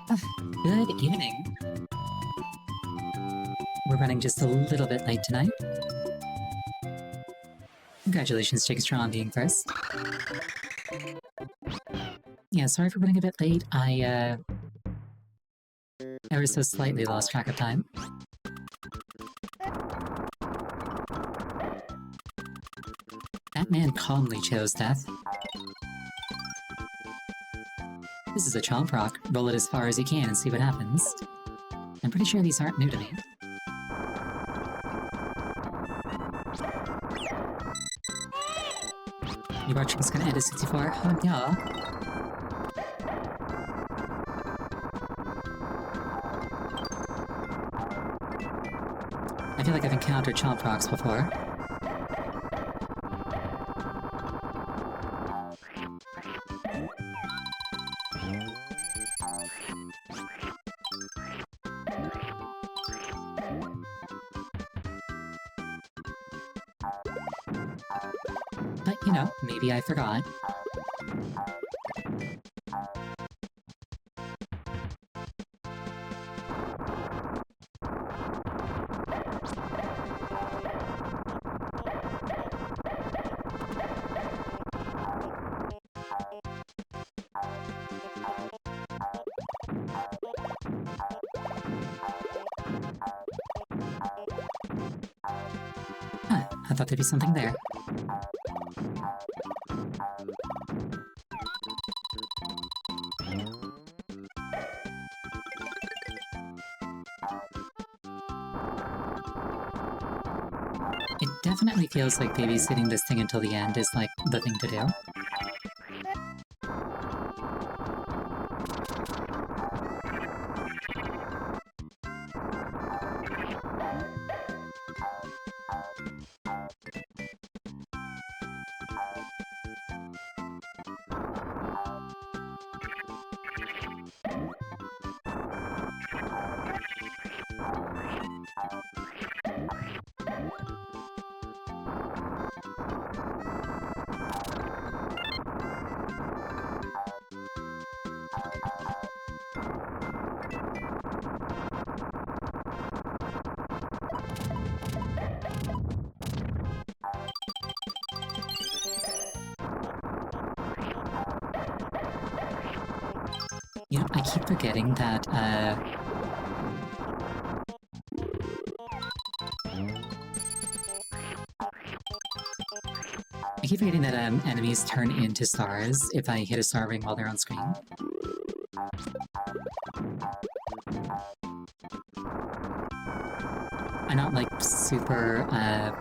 Good evening. We're running just a little bit late tonight. Congratulations, Jigstraw, on being first. Yeah, sorry for running a bit late. I ever so slightly lost track of time. That man calmly chose death. This is a chomp rock. Roll it as far as you can and see what happens. I'm pretty sure these aren't new to me. Your watching is gonna end at 64. Oh, yeah. I feel like I've encountered chomp rocks before. But, you know, maybe I forgot. Huh, I thought there'd be something there. It definitely feels like babysitting this thing until the end is, like, the thing to do. You know, I keep forgetting that, enemies turn into stars if I hit a star ring while they're on screen. I'm not, like, super,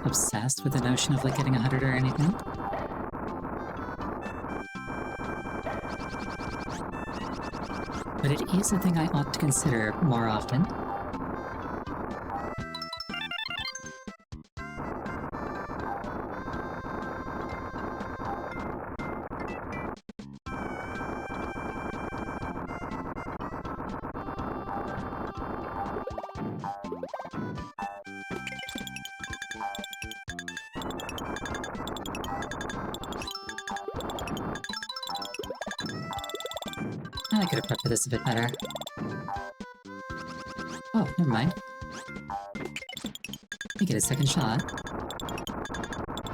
obsessed with the notion of, like, getting 100 or anything. But it is a thing I ought to consider more often. I could have prepped for this a bit better. Oh, never mind. I get a second shot.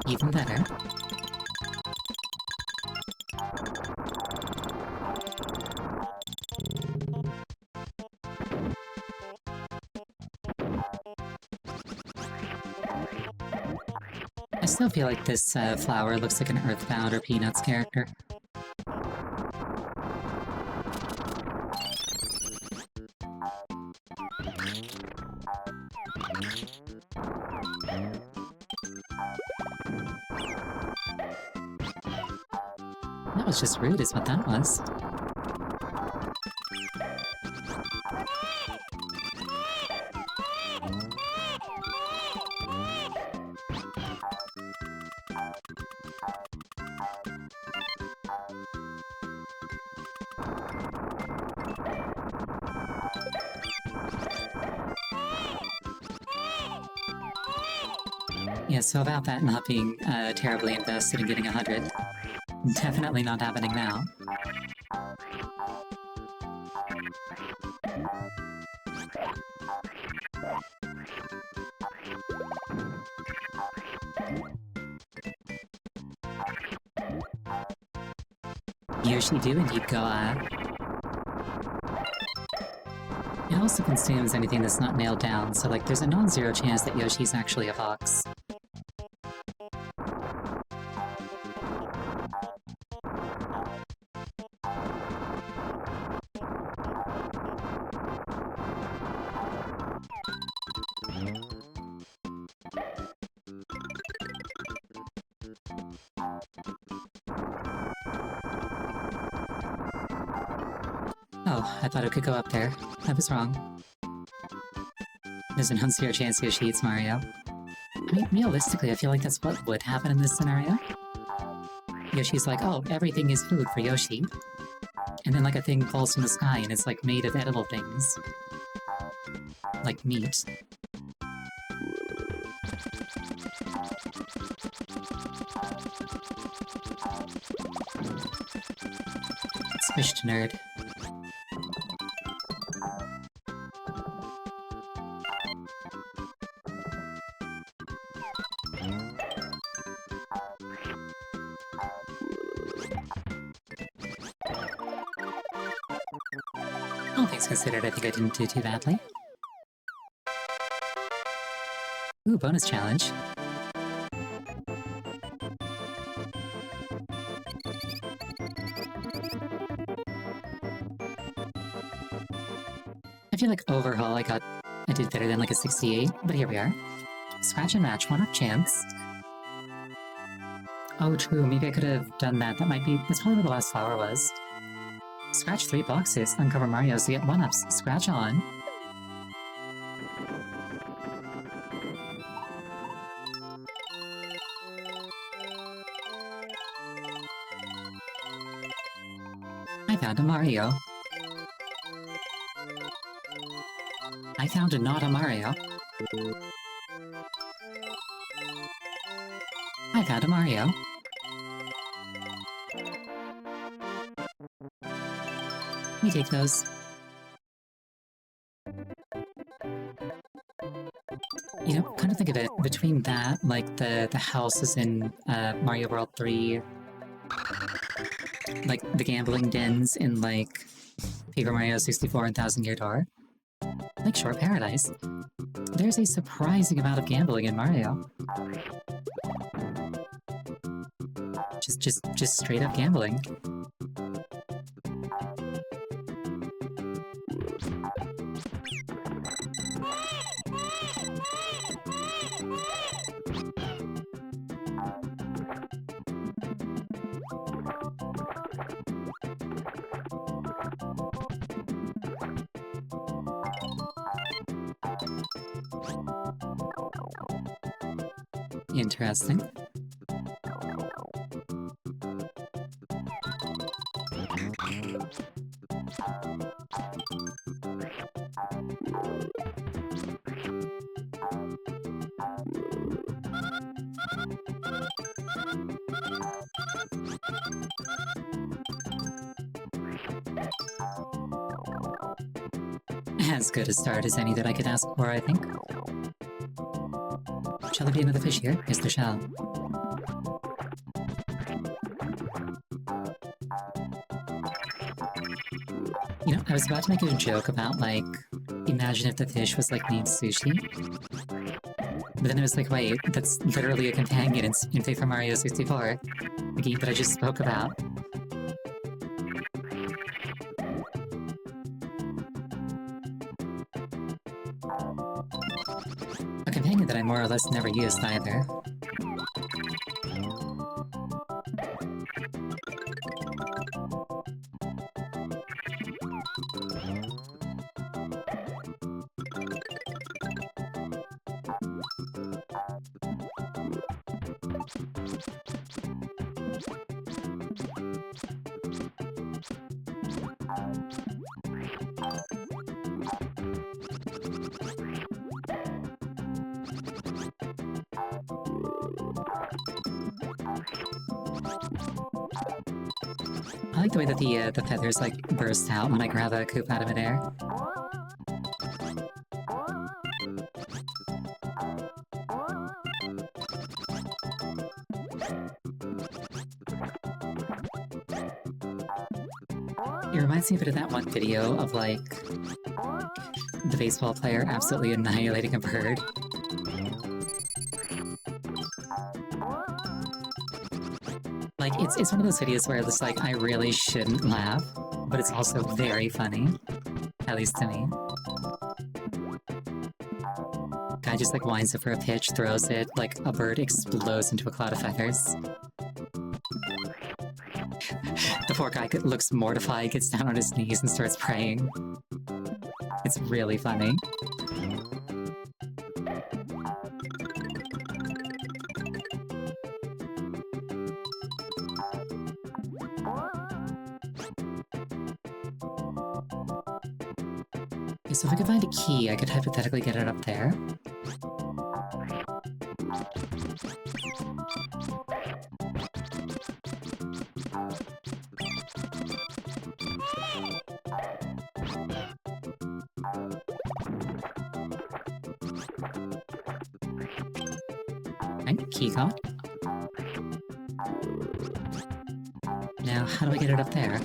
Even better. I still feel like this flower looks like an Earthbound or Peanuts character. That was just rude is what that was. Yeah, so about that not being terribly invested in getting 100. Definitely not happening now. Yoshi do indeed go It also consumes anything that's not nailed down, so like there's a non-zero chance that Yoshi's actually a fox. Oh, I thought it could go up there. I was wrong. There's a non-zero chance Yoshi eats Mario. I mean, realistically, I feel like that's what would happen in this scenario. Yoshi's like, oh, everything is food for Yoshi. And then like a thing falls from the sky and it's like made of edible things. Like meat. Squished nerd. All things considered, I think I didn't do too badly. Ooh, bonus challenge. I feel like overall I did better than like a 68, but here we are. Scratch and match, 1-up chance. Oh, true, maybe I could have done that. That's probably where the last flower was. Scratch 3 boxes, uncover Mario, so you get 1-ups. Scratch on. I found a Mario. I found a not a Mario. I found a Mario. We take those. You know, kind of think of it, between that, like the houses in Mario World 3, like the gambling dens in like Paper Mario 64 and Thousand Year Door, like Shore Paradise, there's a surprising amount of gambling in Mario. Just straight up gambling. Interesting. As good a start as any that I could ask for, I think. Shall there be another fish here? Yes, there shall. You know, I was about to make a joke about, like, imagine if the fish was, like, named Sushi. But then I was like, wait, that's literally a companion in Paper Mario 64. The game that I just spoke about. A companion that I more or less never used either. I like the way that the feathers like burst out when I grab a Koopa out of midair. It reminds me a bit of that one video of like the baseball player absolutely annihilating a bird. Like, it's one of those videos where it's like, I really shouldn't laugh, but it's also very funny. At least to me. Guy just like winds up for a pitch, throws it, like a bird explodes into a cloud of feathers. The poor guy looks mortified, gets down on his knees and starts praying. It's really funny. Okay, so if I could find a key, I could hypothetically get it up there. Right, key caught. Now, how do I get it up there?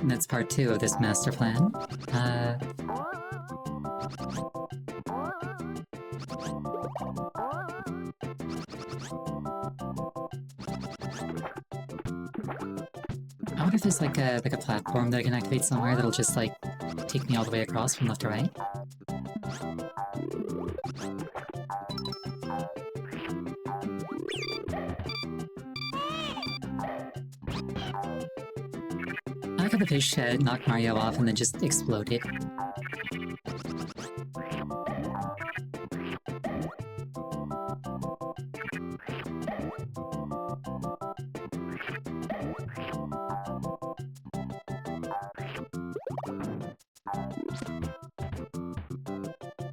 And that's part 2 of this master plan. I wonder if there's like a platform that I can activate somewhere that'll just like take me all the way across from left to right. I like how the fish knocked Mario off and then just exploded.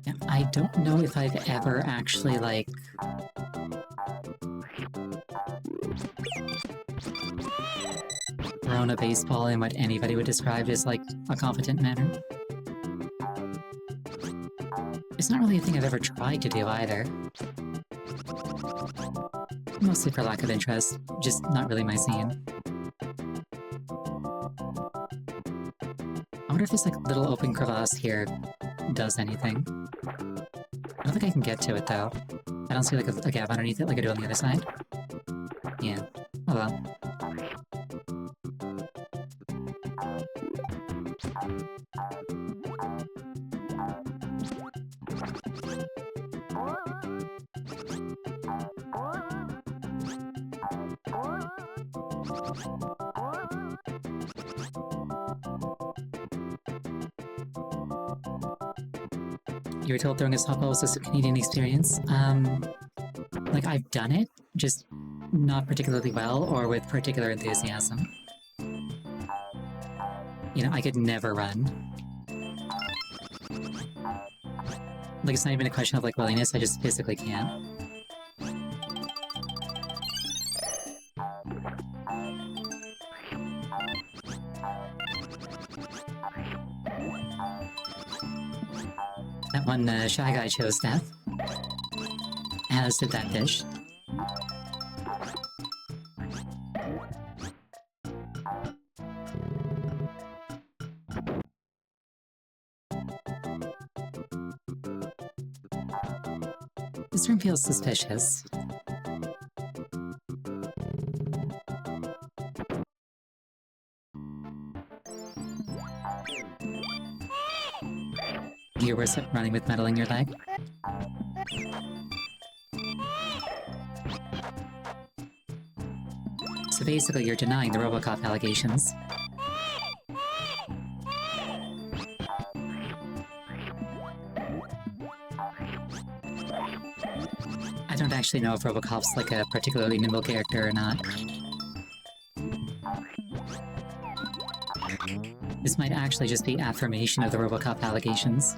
Yeah, I don't know if I've ever actually, like... thrown a baseball in what anybody would describe as, like, a competent manner. It's not really a thing I've ever tried to do, either. Mostly for lack of interest, just not really my scene. I wonder if this, like, little open crevasse here does anything. I don't think I can get to it, though. I don't see, like, a gap underneath it like I do on the other side. Yeah. Oh well. You were told throwing a softball was a Canadian experience. Like, I've done it, just not particularly well or with particular enthusiasm. You know, I could never run. Like, it's not even a question of, like, willingness, I just physically can't. That one Shy Guy chose death. As did that fish. This room feels suspicious. You're worse at running with metal in your leg? So basically you're denying the Robocop allegations. I don't actually know if Robocop's like a particularly nimble character or not. This might actually just be affirmation of the Robocop allegations.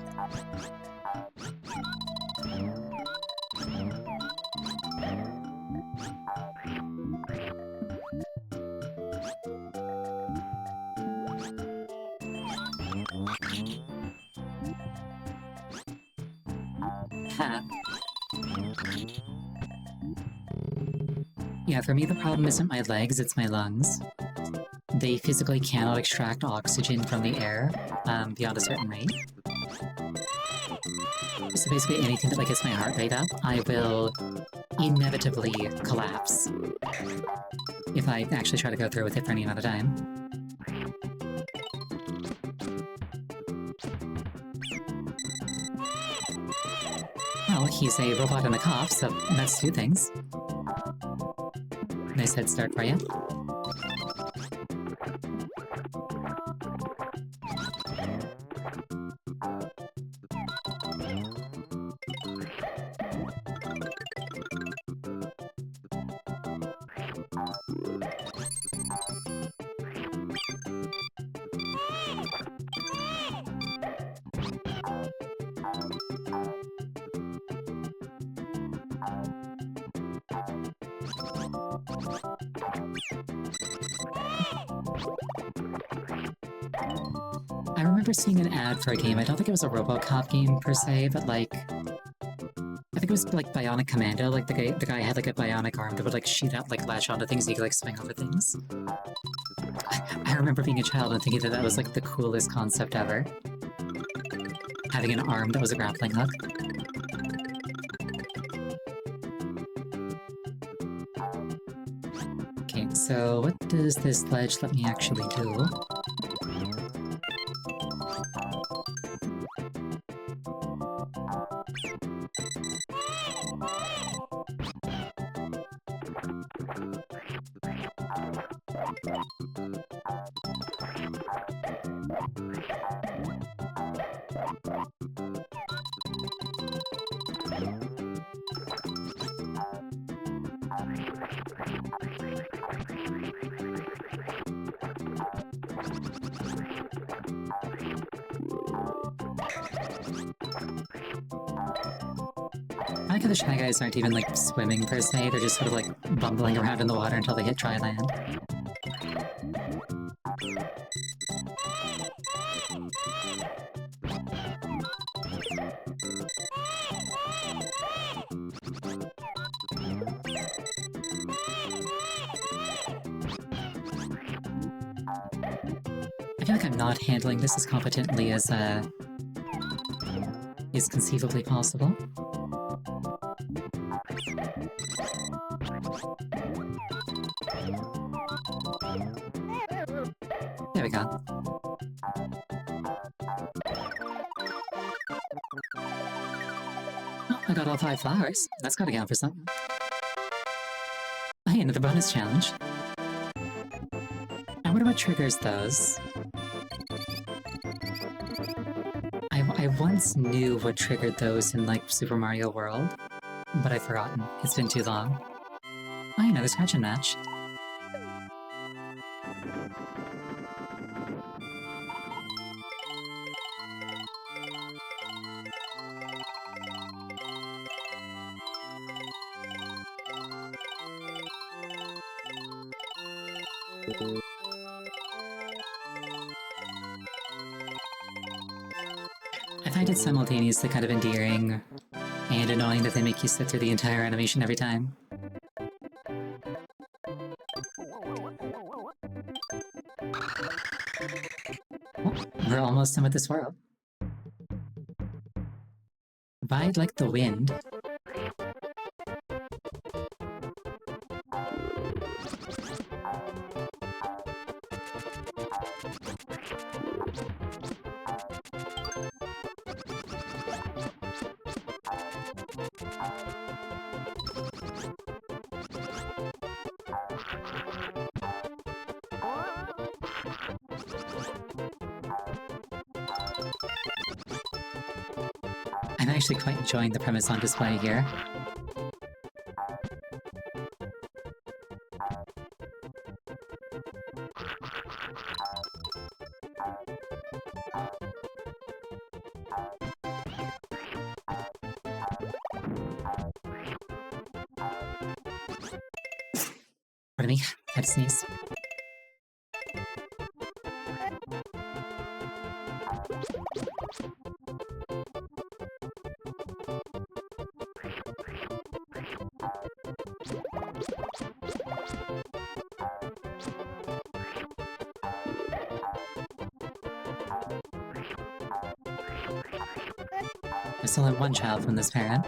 Ha. Yeah, for me the problem isn't my legs, it's my lungs. They physically cannot extract oxygen from the air beyond a certain rate. So basically anything that like gets my heart rate up, I will inevitably collapse if I actually try to go through with it for any amount of time. Well, he's a robot and a cop, so that's two things. Nice head start for you. I remember seeing an ad for a game. I don't think it was a RoboCop game per se, but like I think it was like Bionic Commando. Like the guy had like a bionic arm that would like shoot out, like latch onto things. And he could like swing over things. I remember being a child and thinking that that was like the coolest concept ever. Having an arm that was a grappling hook. Okay, so what does this ledge let me actually do? I like how the Shy Guys aren't even like swimming per se, they're just sort of like bumbling around in the water until they hit dry land. I feel like I'm not handling this as competently as is conceivably possible. There we go. Oh, I got all 5 flowers. That's gotta count for something. Oh, hey, another bonus challenge. I wonder what triggers those. I once knew what triggered those in, like, Super Mario World, but I've forgotten. It's been too long. Oh, hey, another scratch and match. I find it simultaneously kind of endearing and annoying that they make you sit through the entire animation every time. Oh, we're almost done with this world. Ride like the wind. I'm actually quite enjoying the premise on display here. Pardon me, I had to sneeze. I still have one child from this parent.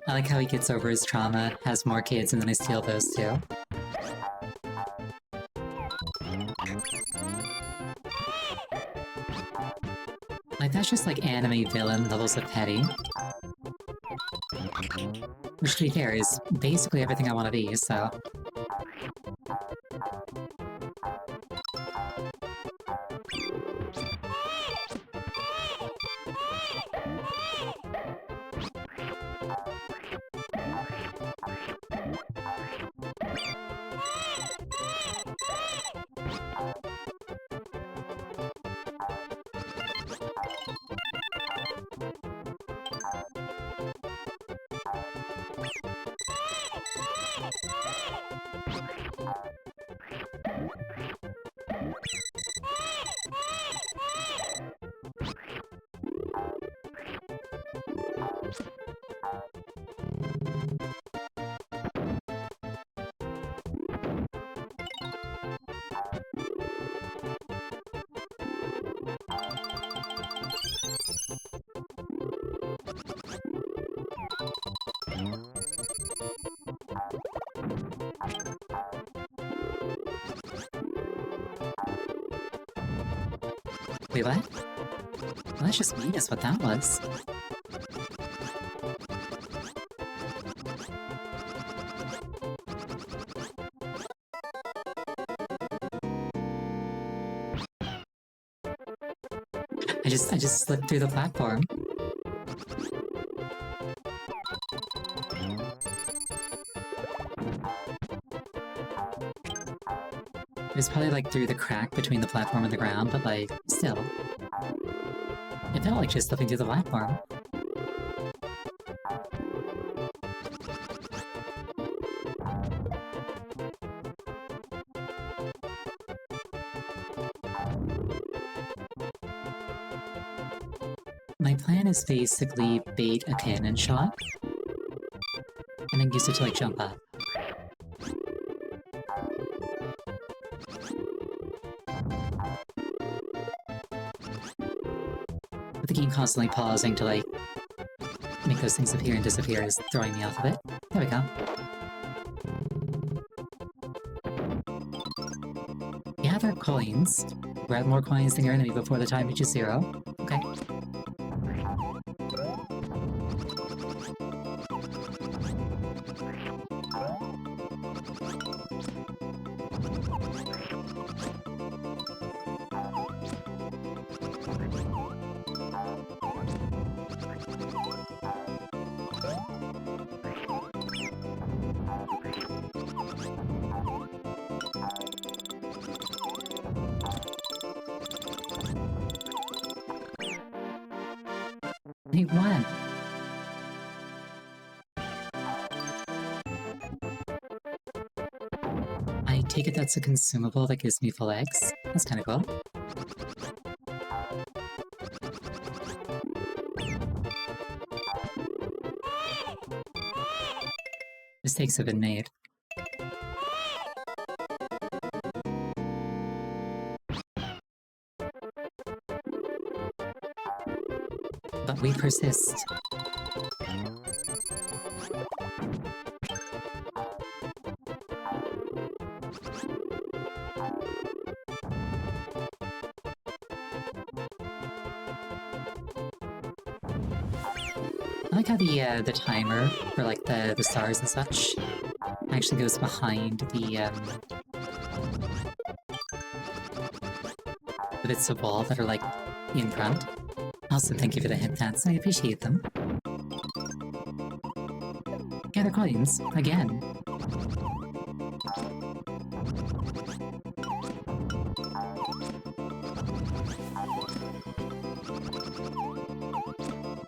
I like how he gets over his trauma, has more kids, and then I steal those too. Like, that's just like anime villain levels of petty. Which, to be fair, is basically everything I want to be, so... Wait, what? Well, that's just mean is what that was. I just slipped through the platform. It was probably like through the crack between the platform and the ground, but like, still. It felt like just slipping through the platform. My plan is basically bait a cannon shot, and then use it to like jump up. But the game constantly pausing to like make those things appear and disappear is throwing me off of it. There we go. Gather coins. Grab more coins than your enemy before the time reaches 0. Okay. He won! I take it that's a consumable that gives me full eggs. That's kinda cool. Mistakes have been made. But we persist. I like how the timer for like the stars and such actually goes behind the bits of wall that are like in front. Also, thank you for the hint pats, I appreciate them. Gather coins, again.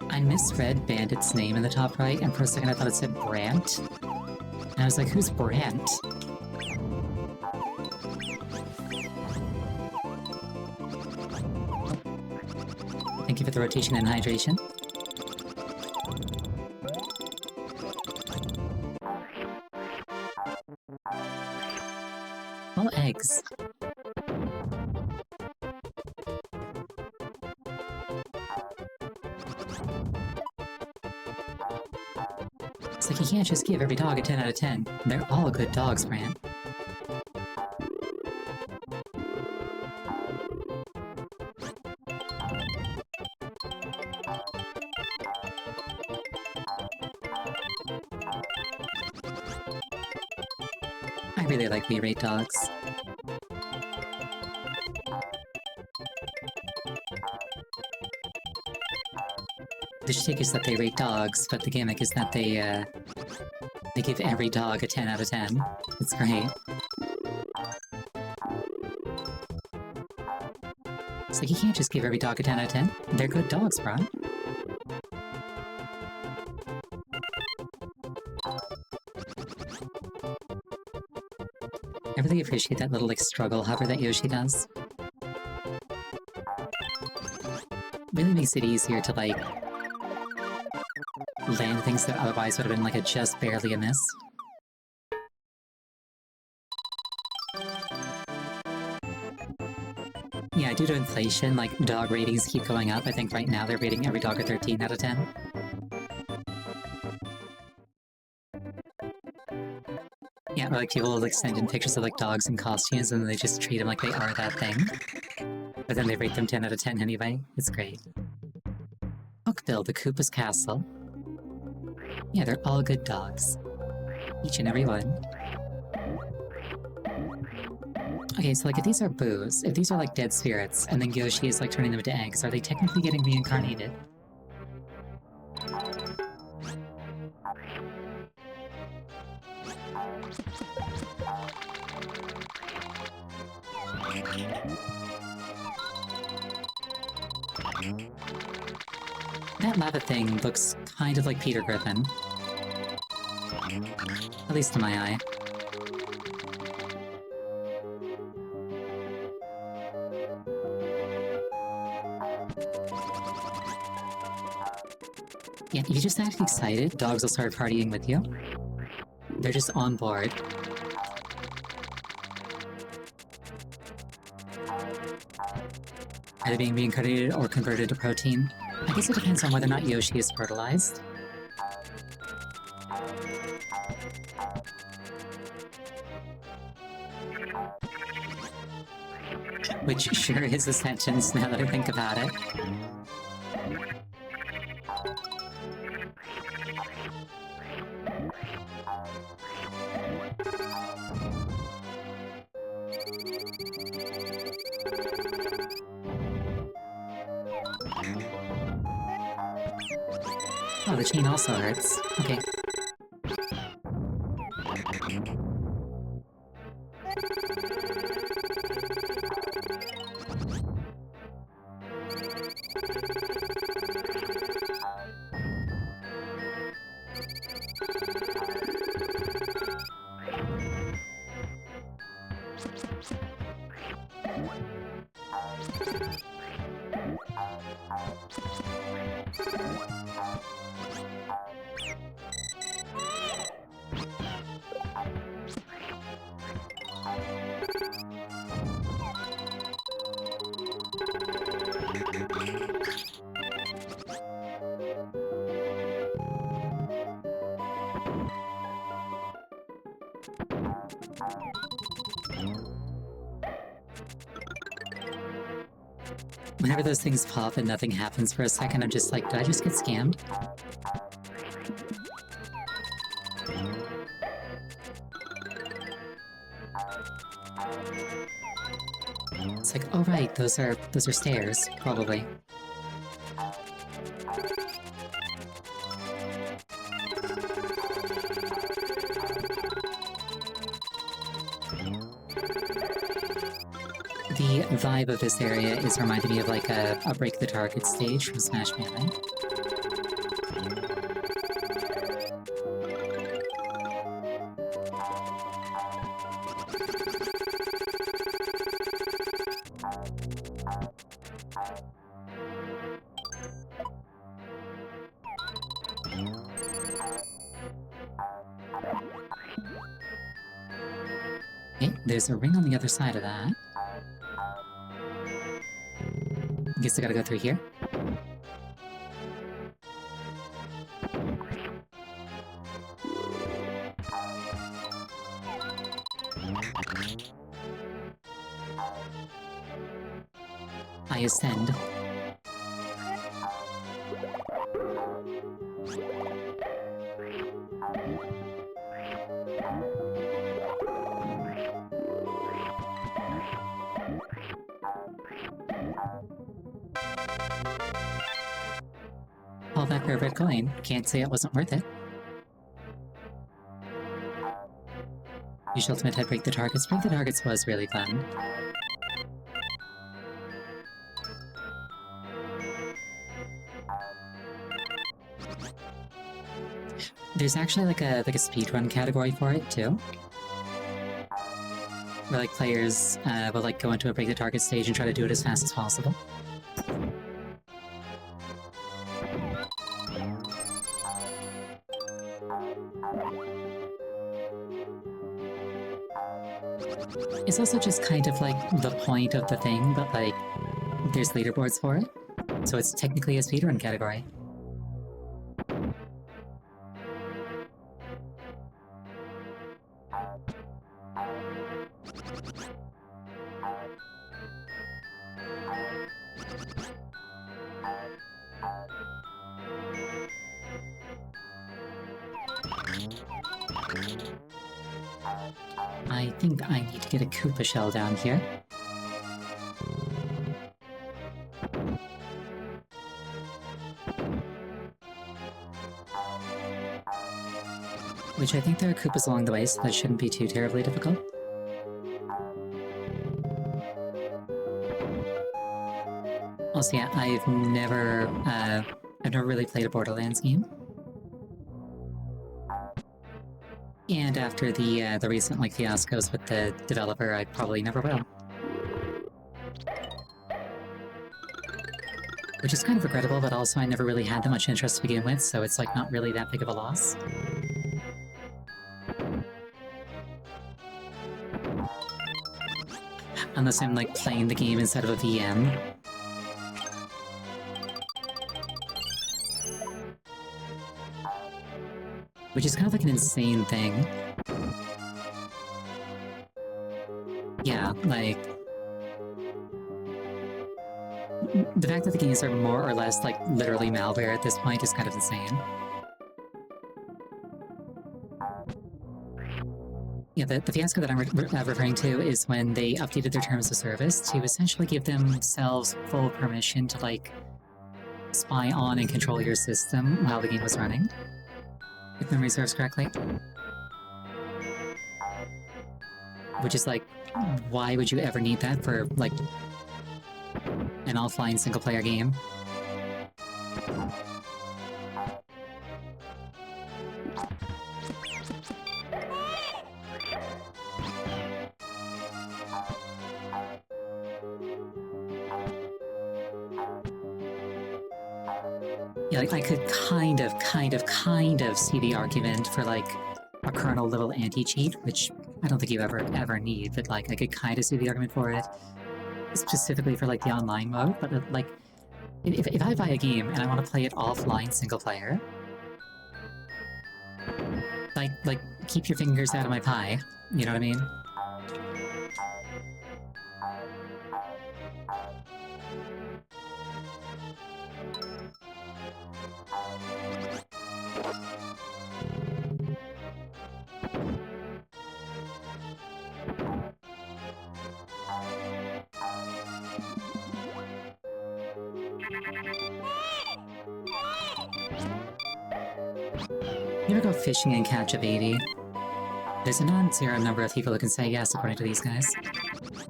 I misread Bandit's name in the top right, and for a second I thought it said Brant. And I was like, who's Brent? Thank you for the rotation and hydration. Well, eggs. It's like you can't just give every dog a 10 out of 10. They're all good dogs, Brant. I really like we rate dogs. The shtick is that they rate dogs, but the gimmick is that they give every dog a 10 out of 10. It's great. It's like you can't just give every dog a 10 out of 10. They're good dogs, bro. I really appreciate that little, like, struggle hover that Yoshi does. Really makes it easier to, like, land things that otherwise would have been, like, a just barely a miss. Yeah, due to inflation, like, dog ratings keep going up. I think right now they're rating every dog a 13 out of 10. Yeah, or like people will like send in pictures of like dogs in costumes and they just treat them like they are that thing. But then they rate them 10 out of 10 anyway. It's great. Hookbill, the Koopa's Castle. Yeah, they're all good dogs. Each and every one. Okay, so like if these are boos, if these are like dead spirits, and then Yoshi is like turning them into eggs, are they technically getting reincarnated? That lava thing looks kind of like Peter Griffin. At least in my eye. Yeah, if you just act excited, dogs will start partying with you. They're just on board. Are they being reincarnated or converted to protein? I guess it depends on whether or not Yoshi is fertilized. Which sure is a sentence now that I think about it. Oh, the chain also hurts. Okay. Whenever those things pop and nothing happens for a second, I'm just like, did I just get scammed? It's like, oh right, those are stairs, probably. The vibe of this area is reminding me of like a Break the Target stage from Smash Melee. Okay, there's a ring on the other side of that. Guess I gotta go through here. I ascend. All that for a red coin. Can't say it wasn't worth it. Use ultimate head break the targets. Break the targets was really fun. There's actually like a speedrun category for it too. Where like players will like go into a break the target stage and try to do it as fast as possible. It's also just kind of like the point of the thing, but like there's leaderboards for it, so it's technically a speedrun category. I think I need to get a Koopa shell down here. Which I think there are Koopas along the way, so that shouldn't be too terribly difficult. Also, yeah, I've never really played a Borderlands game. And after the recent like fiascos with the developer, I probably never will. Which is kind of regrettable, but also I never really had that much interest to begin with, so it's like not really that big of a loss. Unless I'm like playing the game instead of a VM. Which is kind of like an insane thing. Yeah, like... the fact that the games are more or less, like, literally malware at this point is kind of insane. Yeah, the fiasco that I'm referring to is when they updated their terms of service to essentially give themselves full permission to, like, spy on and control your system while the game was running. If memory serves correctly. Which is like, why would you ever need that for, like, an offline single-player game? Yeah, like, I could kind of see the argument for, like, a kernel-level anti-cheat, which I don't think you ever need, but, like, I could kind of see the argument for it, specifically for, like, the online mode, but, like, if I buy a game and I want to play it offline single-player, like, keep your fingers out of my pie, you know what I mean? You ever go fishing and catch a baby? There's a non-zero number of people who can say yes according to these guys.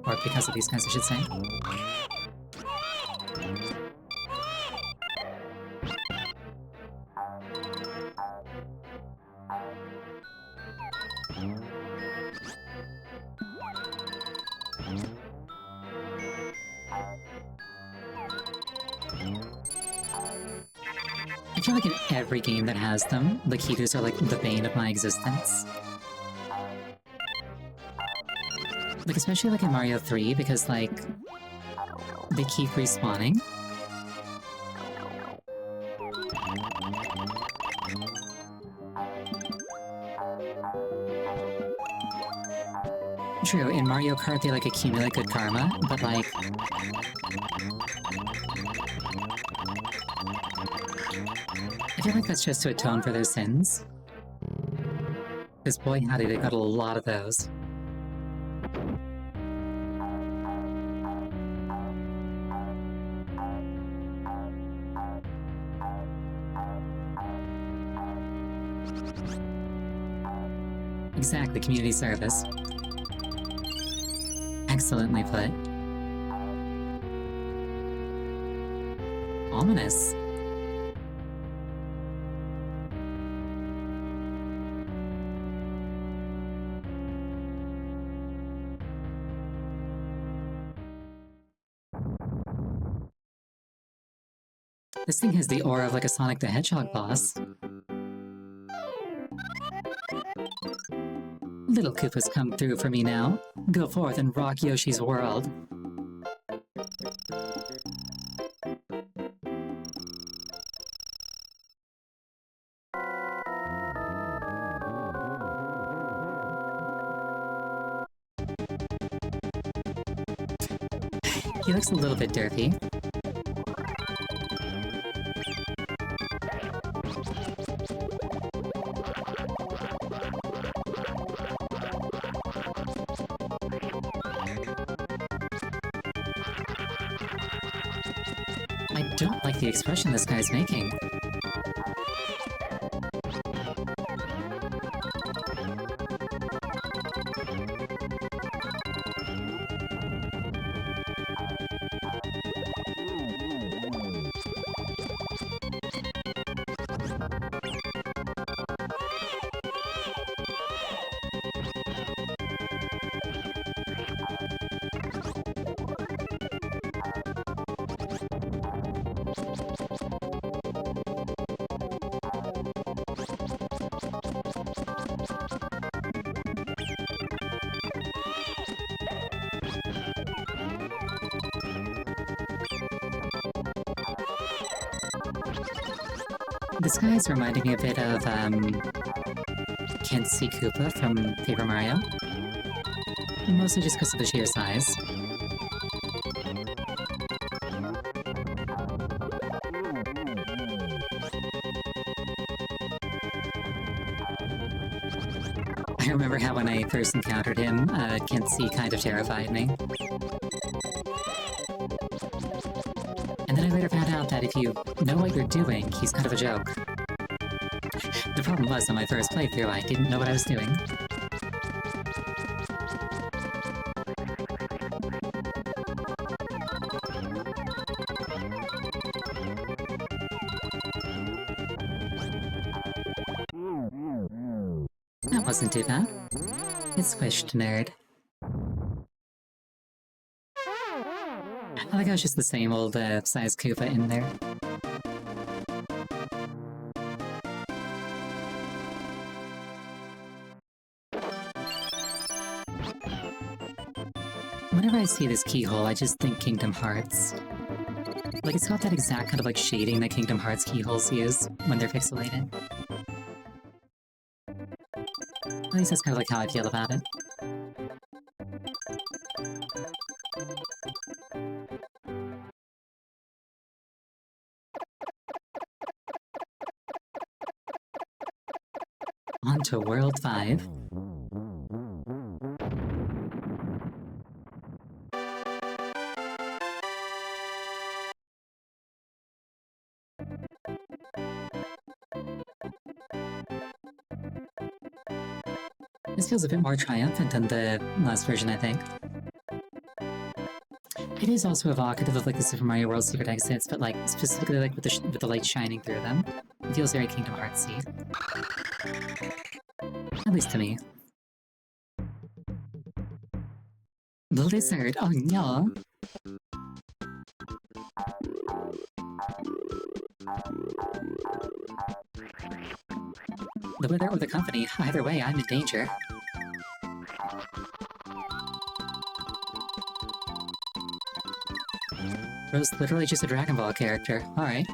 Or because of these guys, I should say. feel like in every game that has them, the Kidus are like the bane of my existence. Like, especially like in Mario 3, because like, they keep respawning. True, in Mario Kart they like accumulate good karma, but like... I feel like that's just to atone for their sins. Because boy howdy, they got a lot of those. Exactly, community service. Excellently put. Ominous. This thing has the aura of like a Sonic the Hedgehog boss. Little Koopas come through for me now. Go forth and rock Yoshi's world. He looks a little bit derpy. I don't like the expression this guy's making. This guy's reminding me a bit of, Kensei Koopa from Paper Mario. Mostly just because of the sheer size. I remember how when I first encountered him, Kensei kind of terrified me. And then I later found out that if you know what you're doing, he's kind of a joke. The problem was, on my first playthrough, I didn't know what I was doing. That wasn't too bad. It squished, nerd. I think I was just the same old size Koopa in there. Whenever I see this keyhole, I just think Kingdom Hearts. Like, it's got that exact kind of like shading that Kingdom Hearts keyholes use when they're pixelated. At least that's kind of like how I feel about it. On to World 5. This feels a bit more triumphant than the last version, I think. It is also evocative of like the Super Mario World secret exits, but like specifically like with the light shining through them. It feels very Kingdom Heartsy. At least to me. The lizard! Oh no! The weather or the company, either way, I'm in danger. Rose literally just a Dragon Ball character. Alright.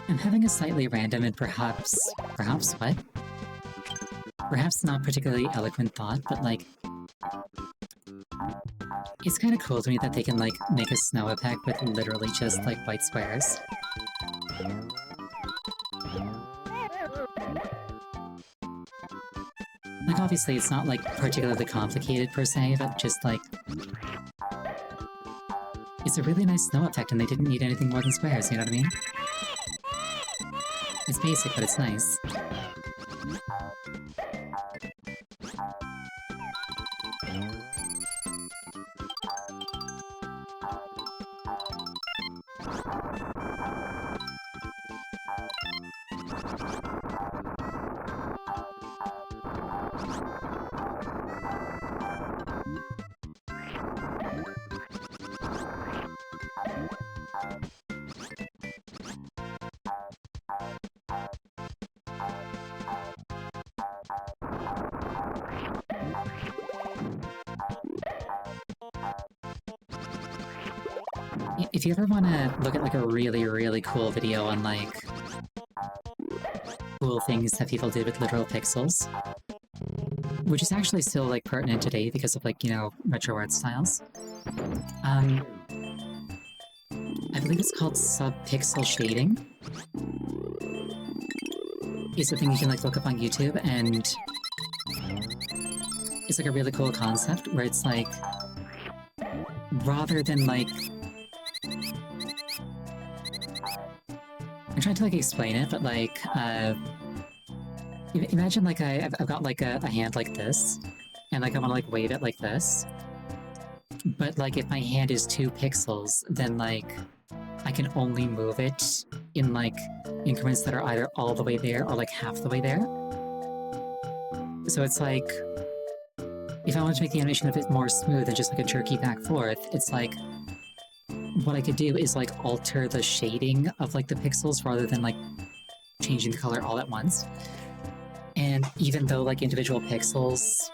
I'm having a slightly random and perhaps what? Perhaps not particularly eloquent thought, but like... It's kinda cool to me that they can like make a snow effect with literally just like white squares. Like obviously it's not like particularly complicated per se, but just like... It's a really nice snow effect and they didn't need anything more than squares, you know what I mean? It's basic, but it's nice. If you ever want to look at like a really, really cool video on like cool things that people did with literal pixels, which is actually still like pertinent today because of like, you know, retro art styles. I believe it's called sub-pixel shading. It's a thing you can like look up on YouTube, and it's like a really cool concept where it's like, rather than like... I'm trying to like explain it, but like, imagine like I've got like a hand like this, and like I want to like wave it like this. But like if my hand is 2 pixels, then like I can only move it in like increments that are either all the way there or like half the way there. So it's like, if I want to make the animation a bit more smooth and just like a jerky back forth, it's like, what I could do is like alter the shading of like the pixels rather than like changing the color all at once. And even though like individual pixels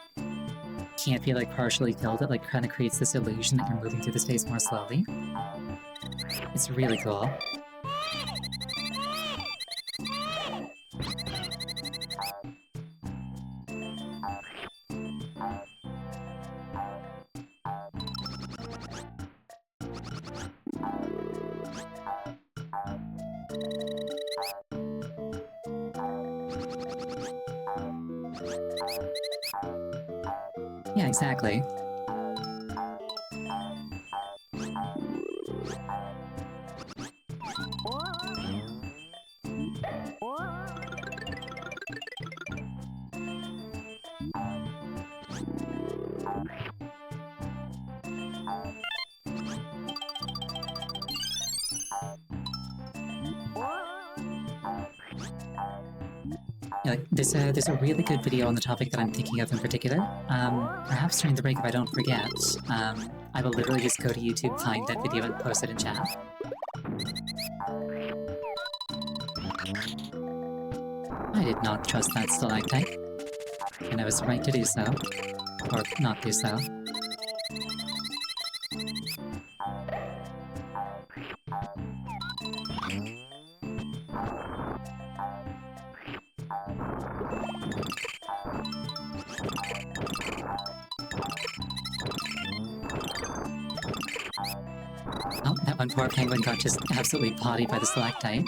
can't be like partially filled, it like kind of creates this illusion that you're moving through the space more slowly. It's really cool. Yeah, exactly. Yeah, like, there's a really good video on the topic that I'm thinking of in particular. Perhaps during the break, if I don't forget, I will literally just go to YouTube, find that video, and post it in chat. I did not trust that stalactite, and I was right to do so. Or not do so. One poor penguin got just absolutely bodied by the stalactite.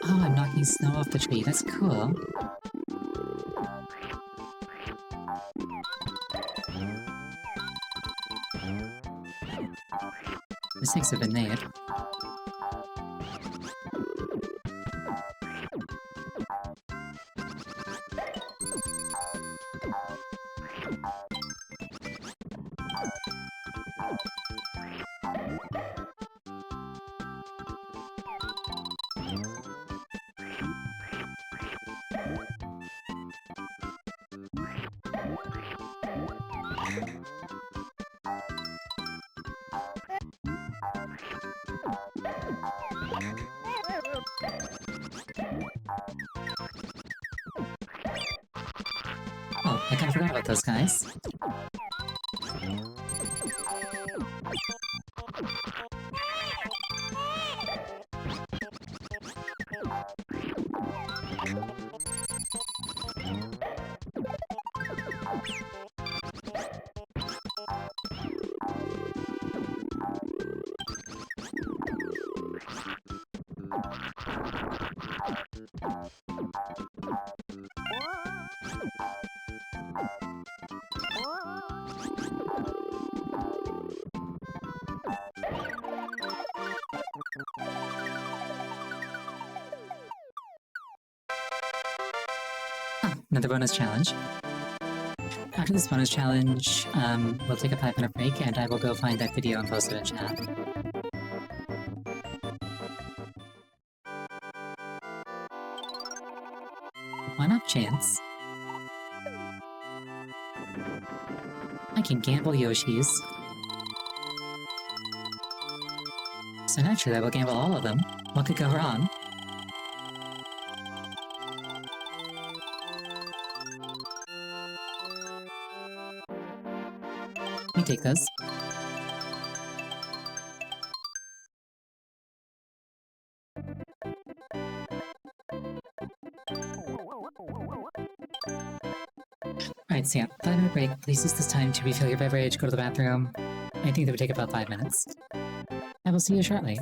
Oh, I'm knocking snow off the tree. That's cool. Mistakes have been made. Oh, I kinda forgot about those guys. Oh, another bonus challenge. After this bonus challenge, we'll take a 5-minute break and I will go find that video and post it in chat. Why not chance? I can gamble Yoshis. So naturally I will gamble all of them. What could go wrong? Let me take those. Alright, so yeah, 5-minute break. Please use this time to refill your beverage, go to the bathroom. I think that would take about 5 minutes. I will see you shortly.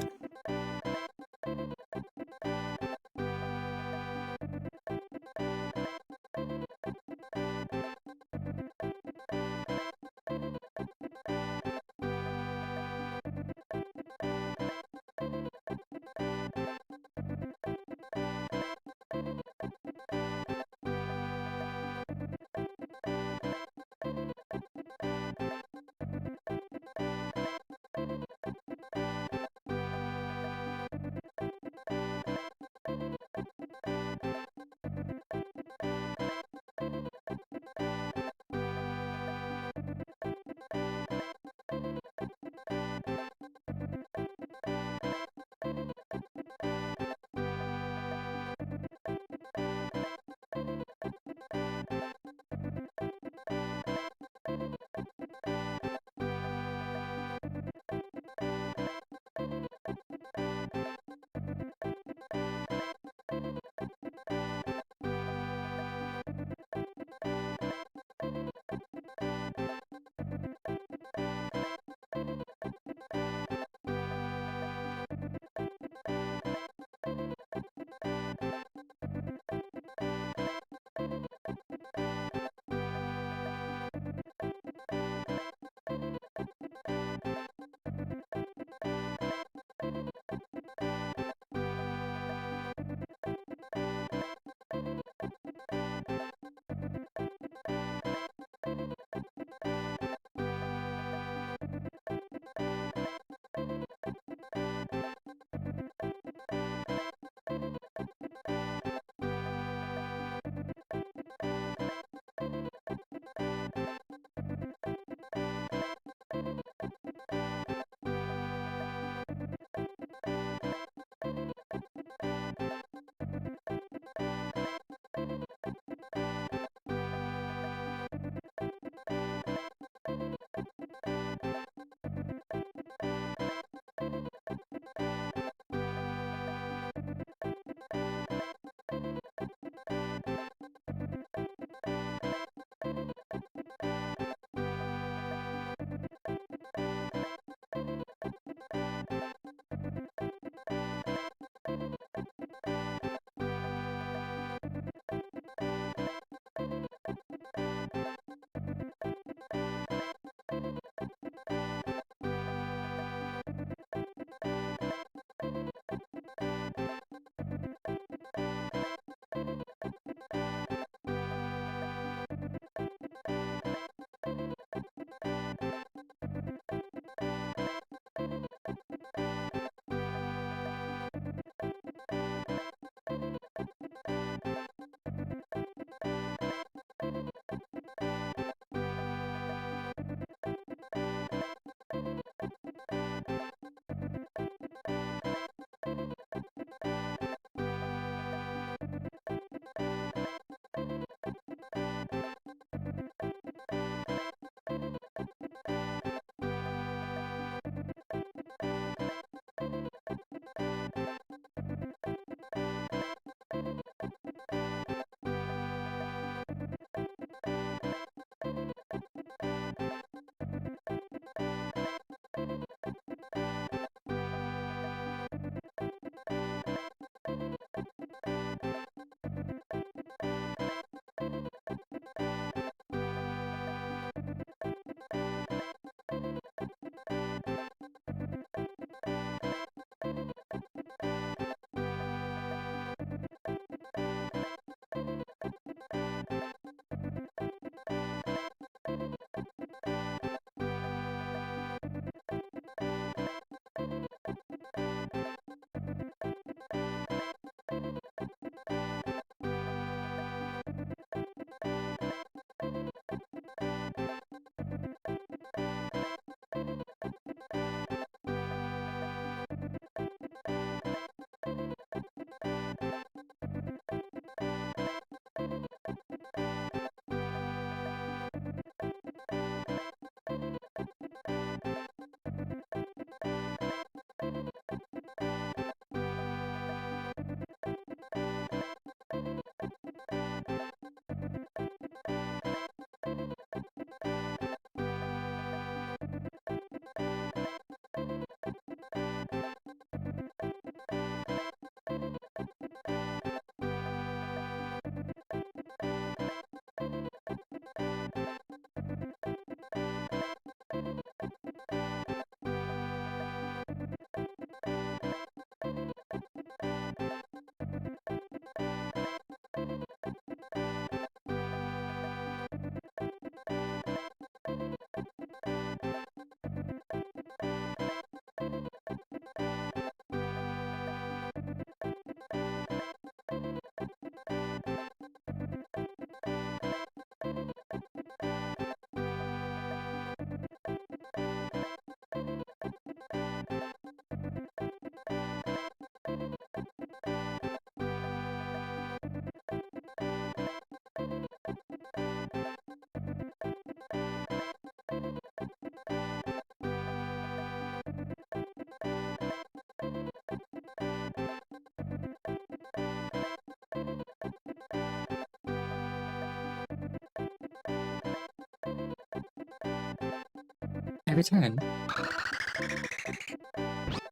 I returned.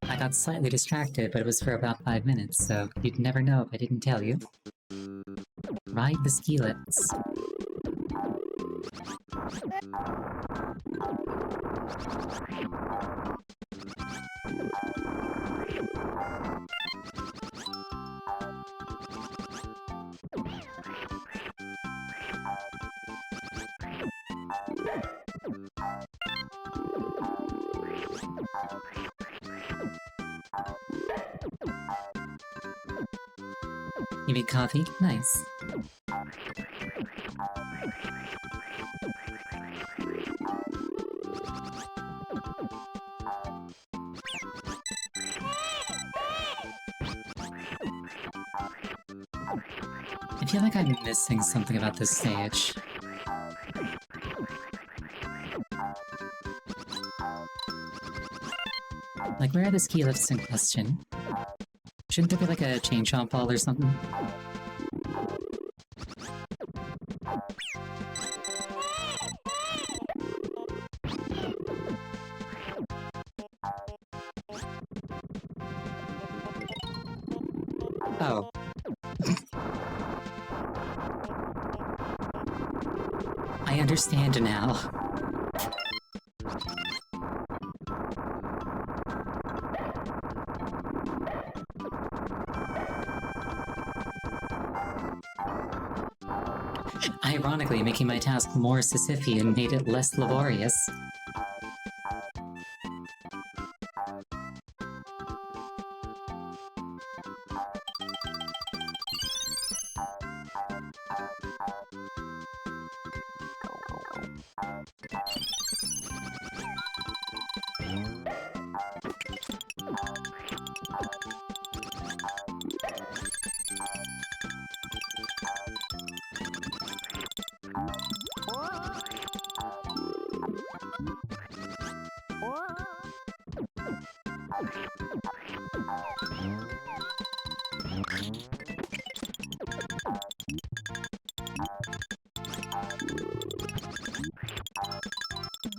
I got slightly distracted, but it was for about 5 minutes, so you'd never know if I didn't tell you. Ride the ski lifts. You need coffee? Nice. I feel like I'm missing something about this stage. Like, where are the ski lifts in question? Shouldn't there be like a chain chomp ball or something? Oh. I understand now. Ironically, making my task more Sisyphean made it less laborious.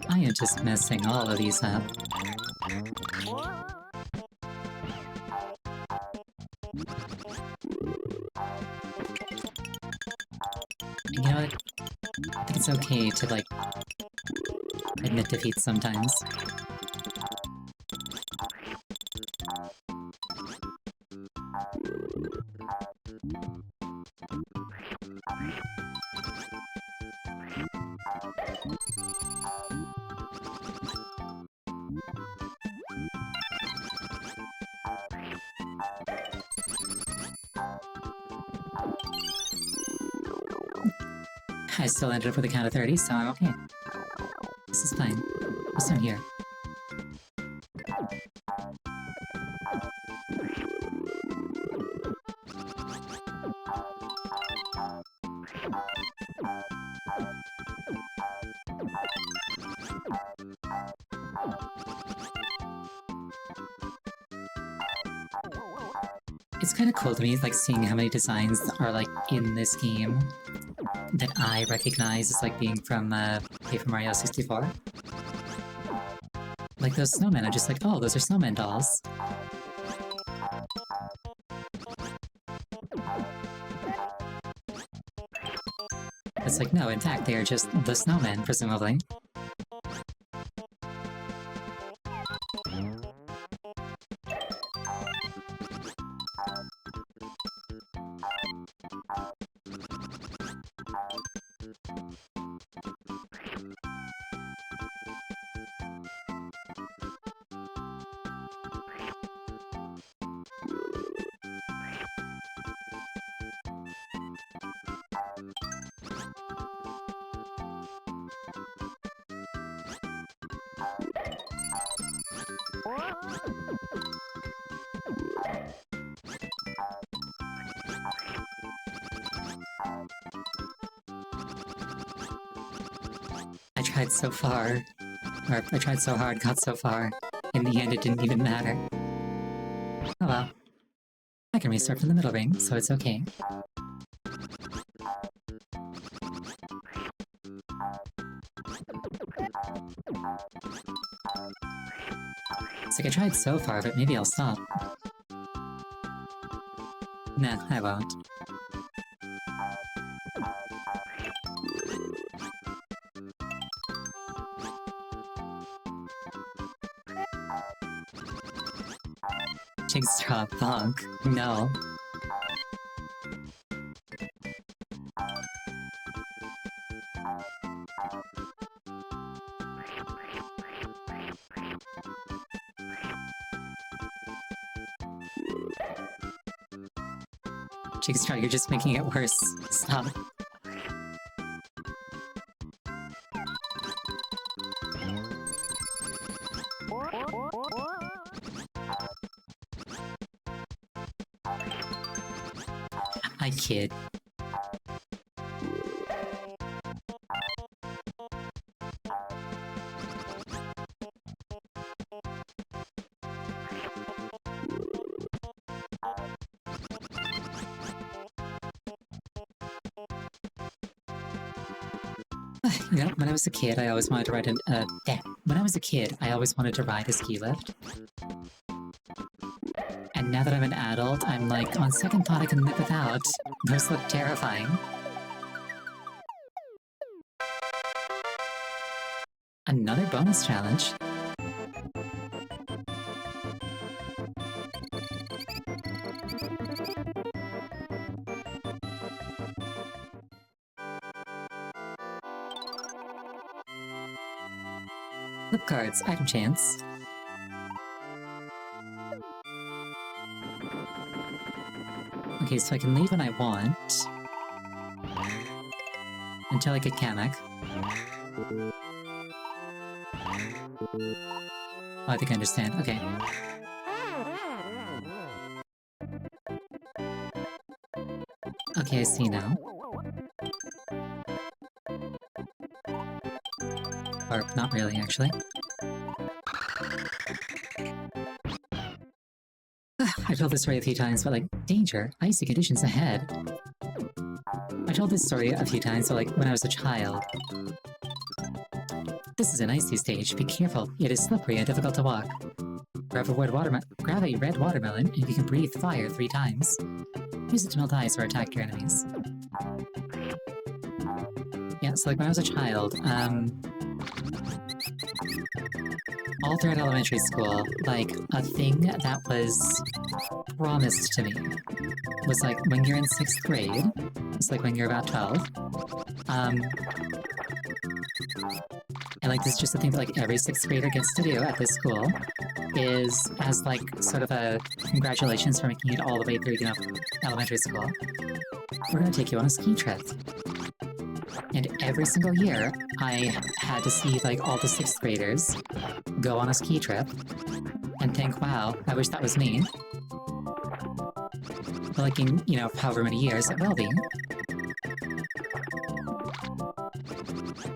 I am just messing all of these up. You know what? I think it's okay to, like, admit defeat sometimes. I still ended up with a count of 30, so I'm okay. This is fine. What's down here? It's kind of cool to me, like, seeing how many designs are, like, in this game that I recognize as, like, being from, Paper Mario 64. Like, those snowmen, I'm just like, oh, those are snowman dolls. It's like, no, in fact, they are just the snowmen, presumably. I tried so far. Or, I tried so hard, got so far. In the end, it didn't even matter. Oh well. I can restart from the middle ring, so it's okay. It's like I tried so far, but maybe I'll stop. Nah, I won't. Jigsaw bonk. No. Jigsaw, you're just making it worse. Stop. I kid. You know, when I was a kid, I always wanted to ride when I was a kid, I always wanted to ride a ski lift. And now that I'm an adult, I'm like, on second thought, I can live without. Those look terrifying. Another bonus challenge. Flip cards, item chance. Okay, so I can leave when I want. Until I get Kamek. Oh, I think I understand. Okay. Okay, I see now. Or, not really, actually. I told this story a few times, but like, danger, icy conditions ahead. I told this story a few times, but like, when I was a child. This is an icy stage, be careful, it is slippery and difficult to walk. Grab a red watermelon, and you can breathe fire 3 times. Use it to melt ice or attack your enemies. Yeah, so like when I was a child, all throughout elementary school, like, a thing that was promised to me was like, when you're in 6th grade, it's like when you're about 12, and like this is just a thing that like every 6th grader gets to do at this school, is as like sort of a congratulations for making it all the way through, you know, elementary school, we're gonna take you on a ski trip. And every single year, I had to see like all the 6th graders go on a ski trip and think, wow, I wish that was me. But like in, you know, however many years it will be.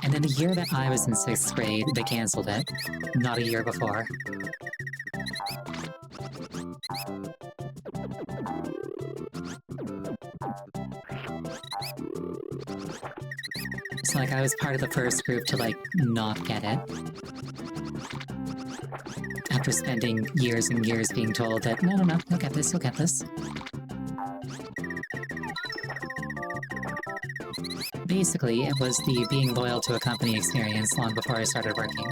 And then the year that I was in 6th grade, they cancelled it. Not a year before. So like I was part of the first group to like not get it. After spending years and years being told that, no, you'll get this, you'll get this. Basically, it was the being loyal to a company experience long before I started working.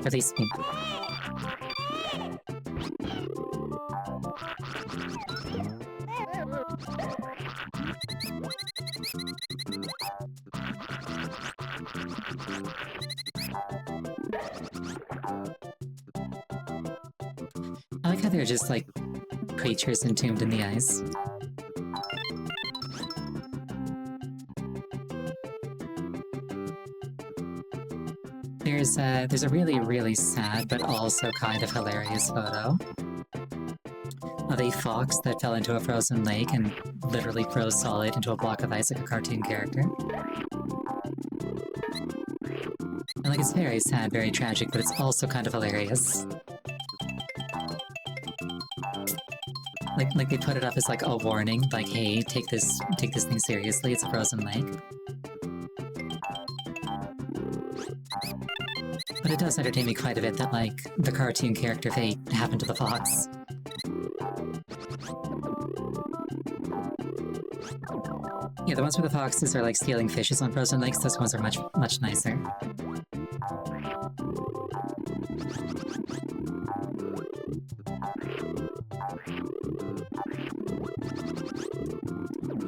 Release me. I like how they're just like creatures entombed in the ice. There's a really, really sad but also kind of hilarious photo of a fox that fell into a frozen lake and literally froze solid into a block of ice like a cartoon character. And like, it's very sad, very tragic, but it's also kind of hilarious. Like they put it up as like a warning, like, hey, take this thing seriously, it's a frozen lake. But it does entertain me quite a bit that, like, the cartoon character fate happened to the fox. Yeah, the ones where the foxes are, like, stealing fishes on frozen lakes, those ones are much, much nicer.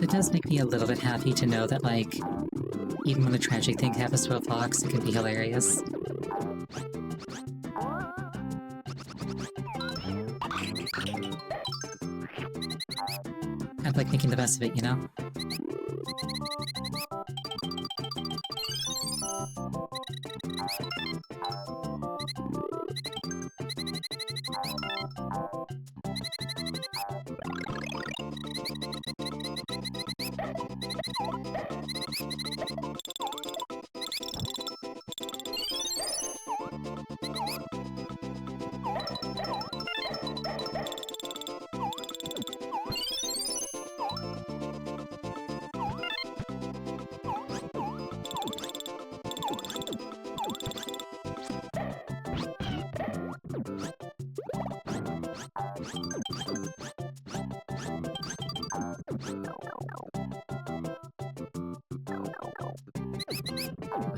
It does make me a little bit happy to know that, like, even when a tragic thing happens to a fox, it can be hilarious. Kind of like making the best of it, you know?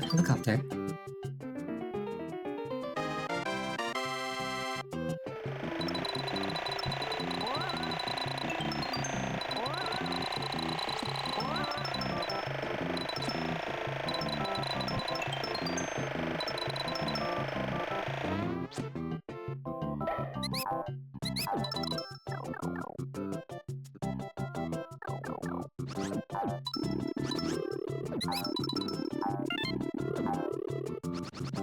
Helicopter.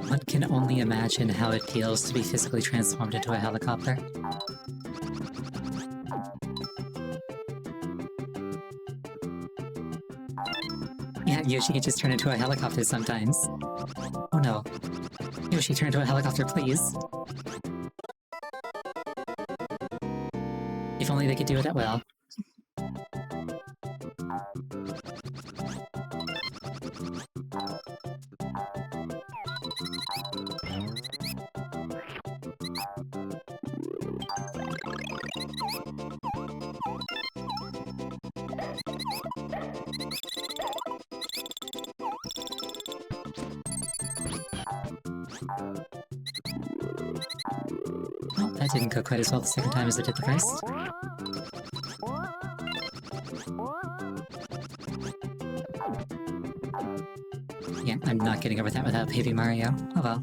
One can only imagine how it feels to be physically transformed into a helicopter. Yeah, Yoshi can just turn into a helicopter sometimes. Oh no. Yoshi, turn into a helicopter, please. If only they could do it that well. Well, that didn't go quite as well the second time as it did the first. Yeah, I'm not getting over that without Baby Mario. Oh well.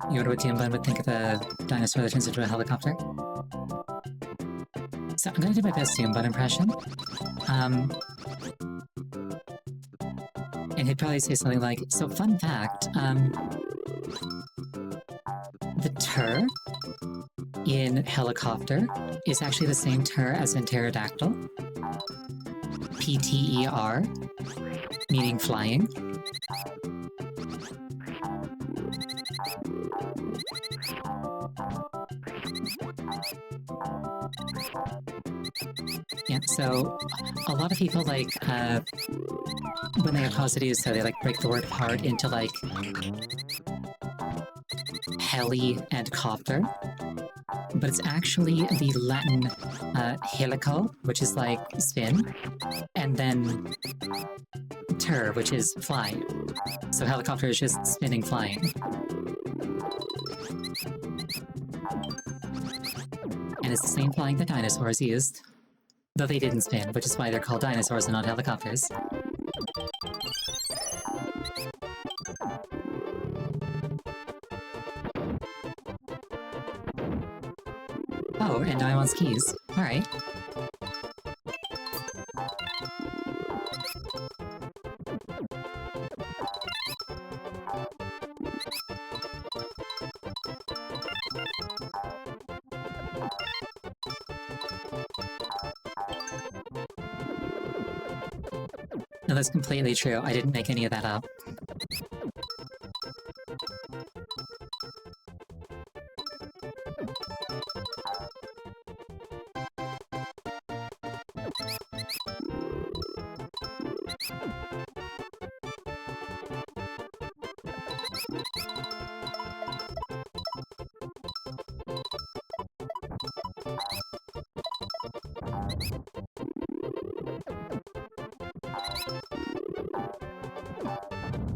You wonder what Tianbun would think of the dinosaur that turns into a helicopter? So I'm gonna do my best Tianbun impression. And he'd probably say something like, so fun fact, the tur in helicopter is actually the same tur as in pterodactyl. P-T-E-R, meaning flying. Yeah, so a lot of people, like, when they have positives, so they, like, break the word apart into, like, heli and copter. But it's actually the Latin helico, which is, like, spin, and then tur, which is fly. So helicopter is just spinning, flying. And it's the same flying that dinosaurs used. Though they didn't spin, which is why they're called dinosaurs and not helicopters. Oh, and now I'm on skis. Alright. No, that's completely true. I didn't make any of that up.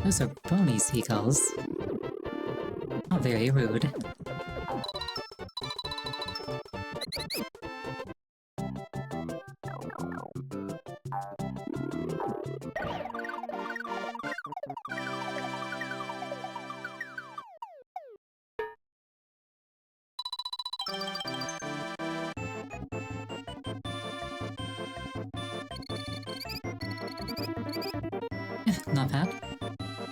Those are bony seagulls. How very rude. Not bad.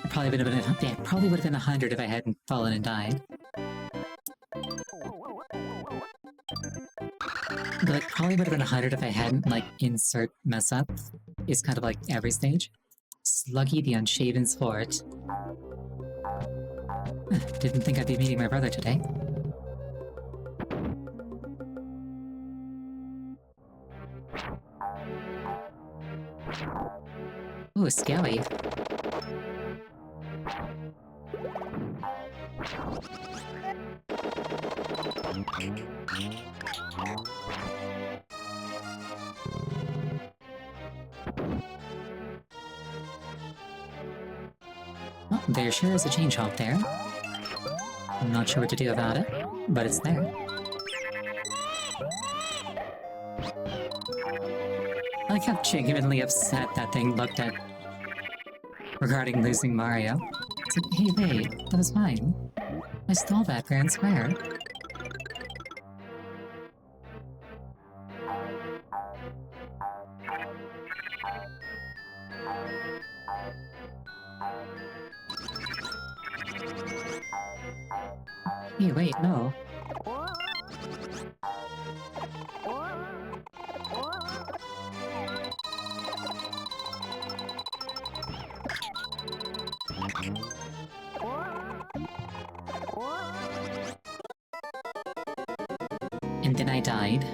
Probably would have been probably would have been 100 if I hadn't fallen and died. But like, probably would have been 100 if I hadn't, like, insert mess up. Is kind of like every stage. Sluggy the Unshaven Sport. Didn't think I'd be meeting my brother today. Ooh, scary. Well, there sure is a change hop there. I'm not sure what to do about it, but it's there. I like how genuinely upset that thing looked at regarding losing Mario. It's like, hey, wait, that was mine. I stole that fair and square. Hey, wait, no. And then I died.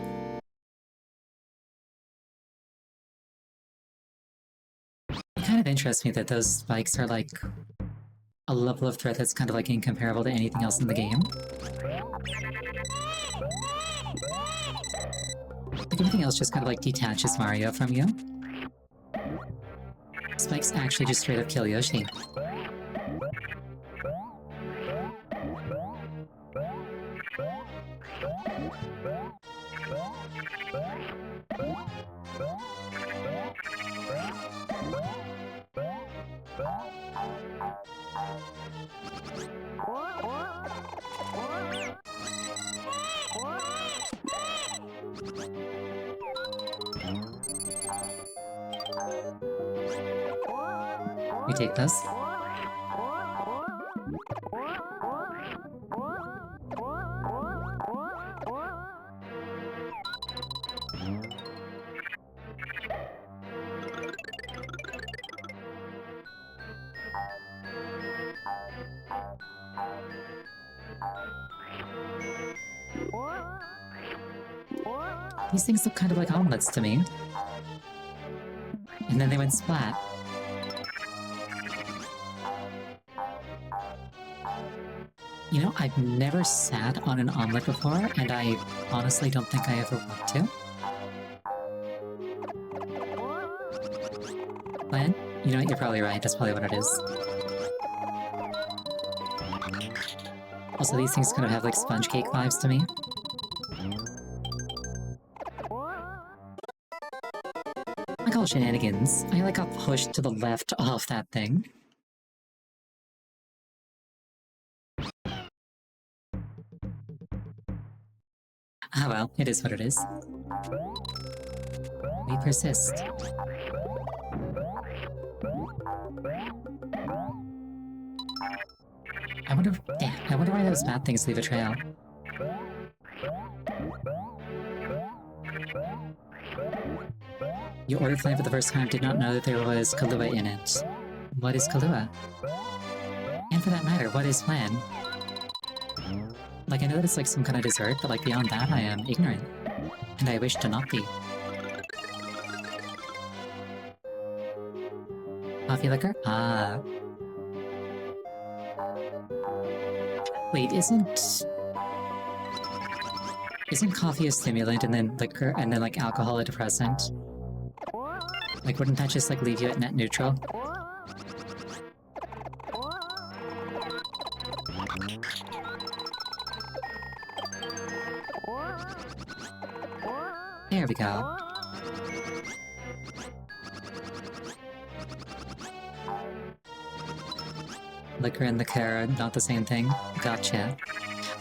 It kind of interests me that those spikes are like a level of threat that's kind of like incomparable to anything else in the game. Like everything else just kind of like detaches Mario from you. Spikes actually just straight up kill Yoshi. We take this. These things look kind of like omelets to me. And then they went splat. You know, I've never sat on an omelet before, and I honestly don't think I ever want to. Glenn, you know what, you're probably right, that's probably what it is. Also, these things kind of have like sponge cake vibes to me. I call shenanigans. I like got pushed to the left off that thing. Ah well, it is what it is. We persist. I wonder why those bad things leave a trail. You ordered flan for the first time, did not know that there was Kahlua in it. What is Kahlua? And for that matter, what is flan? Like, I know that it's like some kind of dessert, but like beyond that, I am ignorant. And I wish to not be. Coffee liquor? Ah. Wait, isn't coffee a stimulant and then liquor and then like alcohol a depressant? Like, wouldn't that just like leave you at net neutral? There we go. Liquor and liqueur, not the same thing? Gotcha.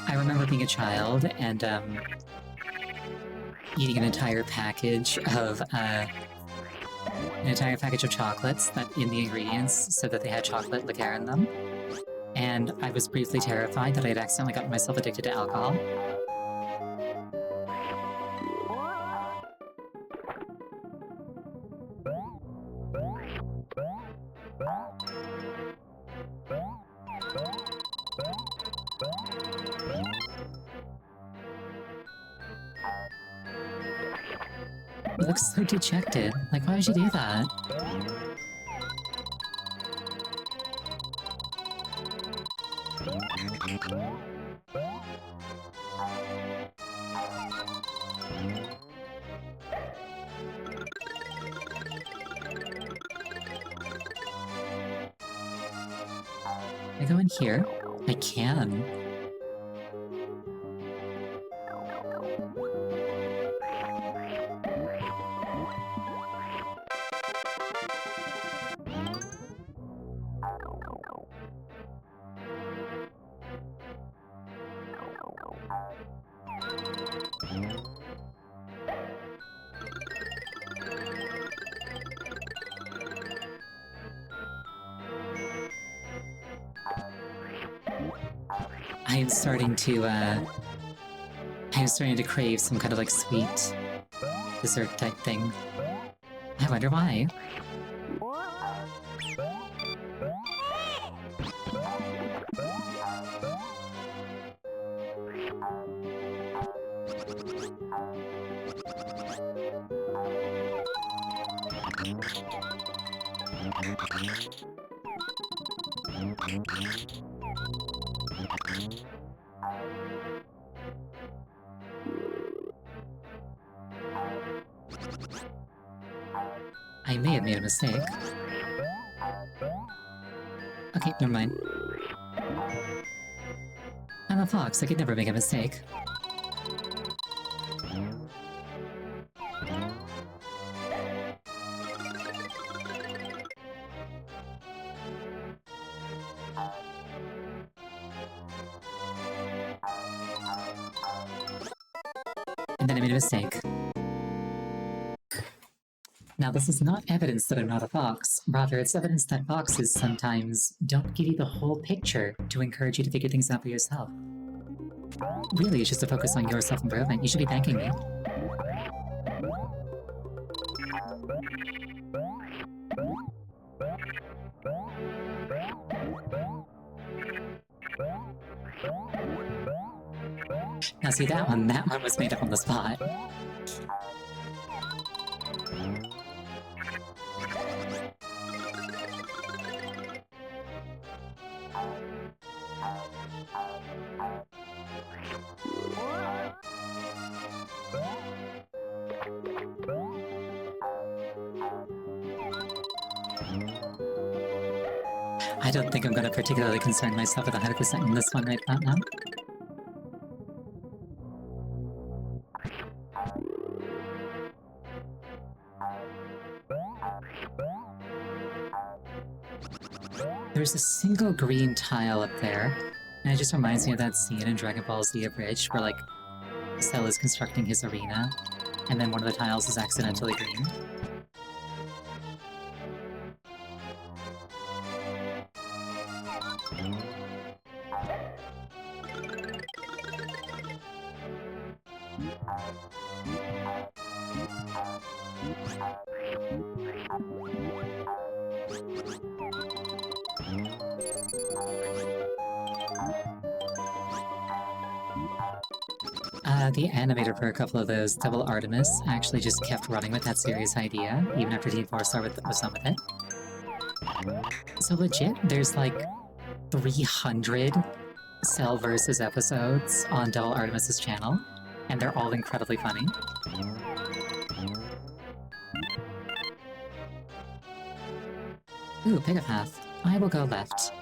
I remember being a child and, eating an entire package of chocolates that in the ingredients so that they had chocolate liqueur in them. And I was briefly terrified that I had accidentally gotten myself addicted to alcohol. You look so dejected. Like, why would you do that? Can I go in here? I can. I am starting to crave some kind of like sweet dessert type thing. I wonder why. I may have made a mistake. Okay, never mind. I'm a fox, I could never make a mistake. And then I made a mistake. Now, this is not evidence that I'm not a fox. Rather, it's evidence that foxes sometimes don't give you the whole picture to encourage you to figure things out for yourself. Really, it's just to focus on your self-improvement. You should be thanking me. Now see, that one was made up on the spot. I don't think I'm going to particularly concern myself with 100% in this one right about now. There's a single green tile up there, and it just reminds me of that scene in Dragon Ball Z Abridged where, like, Cell is constructing his arena, and then one of the tiles is accidentally green. The animator for a couple of those, Double Artemis, actually just kept running with that series idea, even after Team 4 Star was done with it. So legit, there's like 300 Cell versus episodes on Double Artemis's channel, and they're all incredibly funny. Ooh, pick a path. I will go left.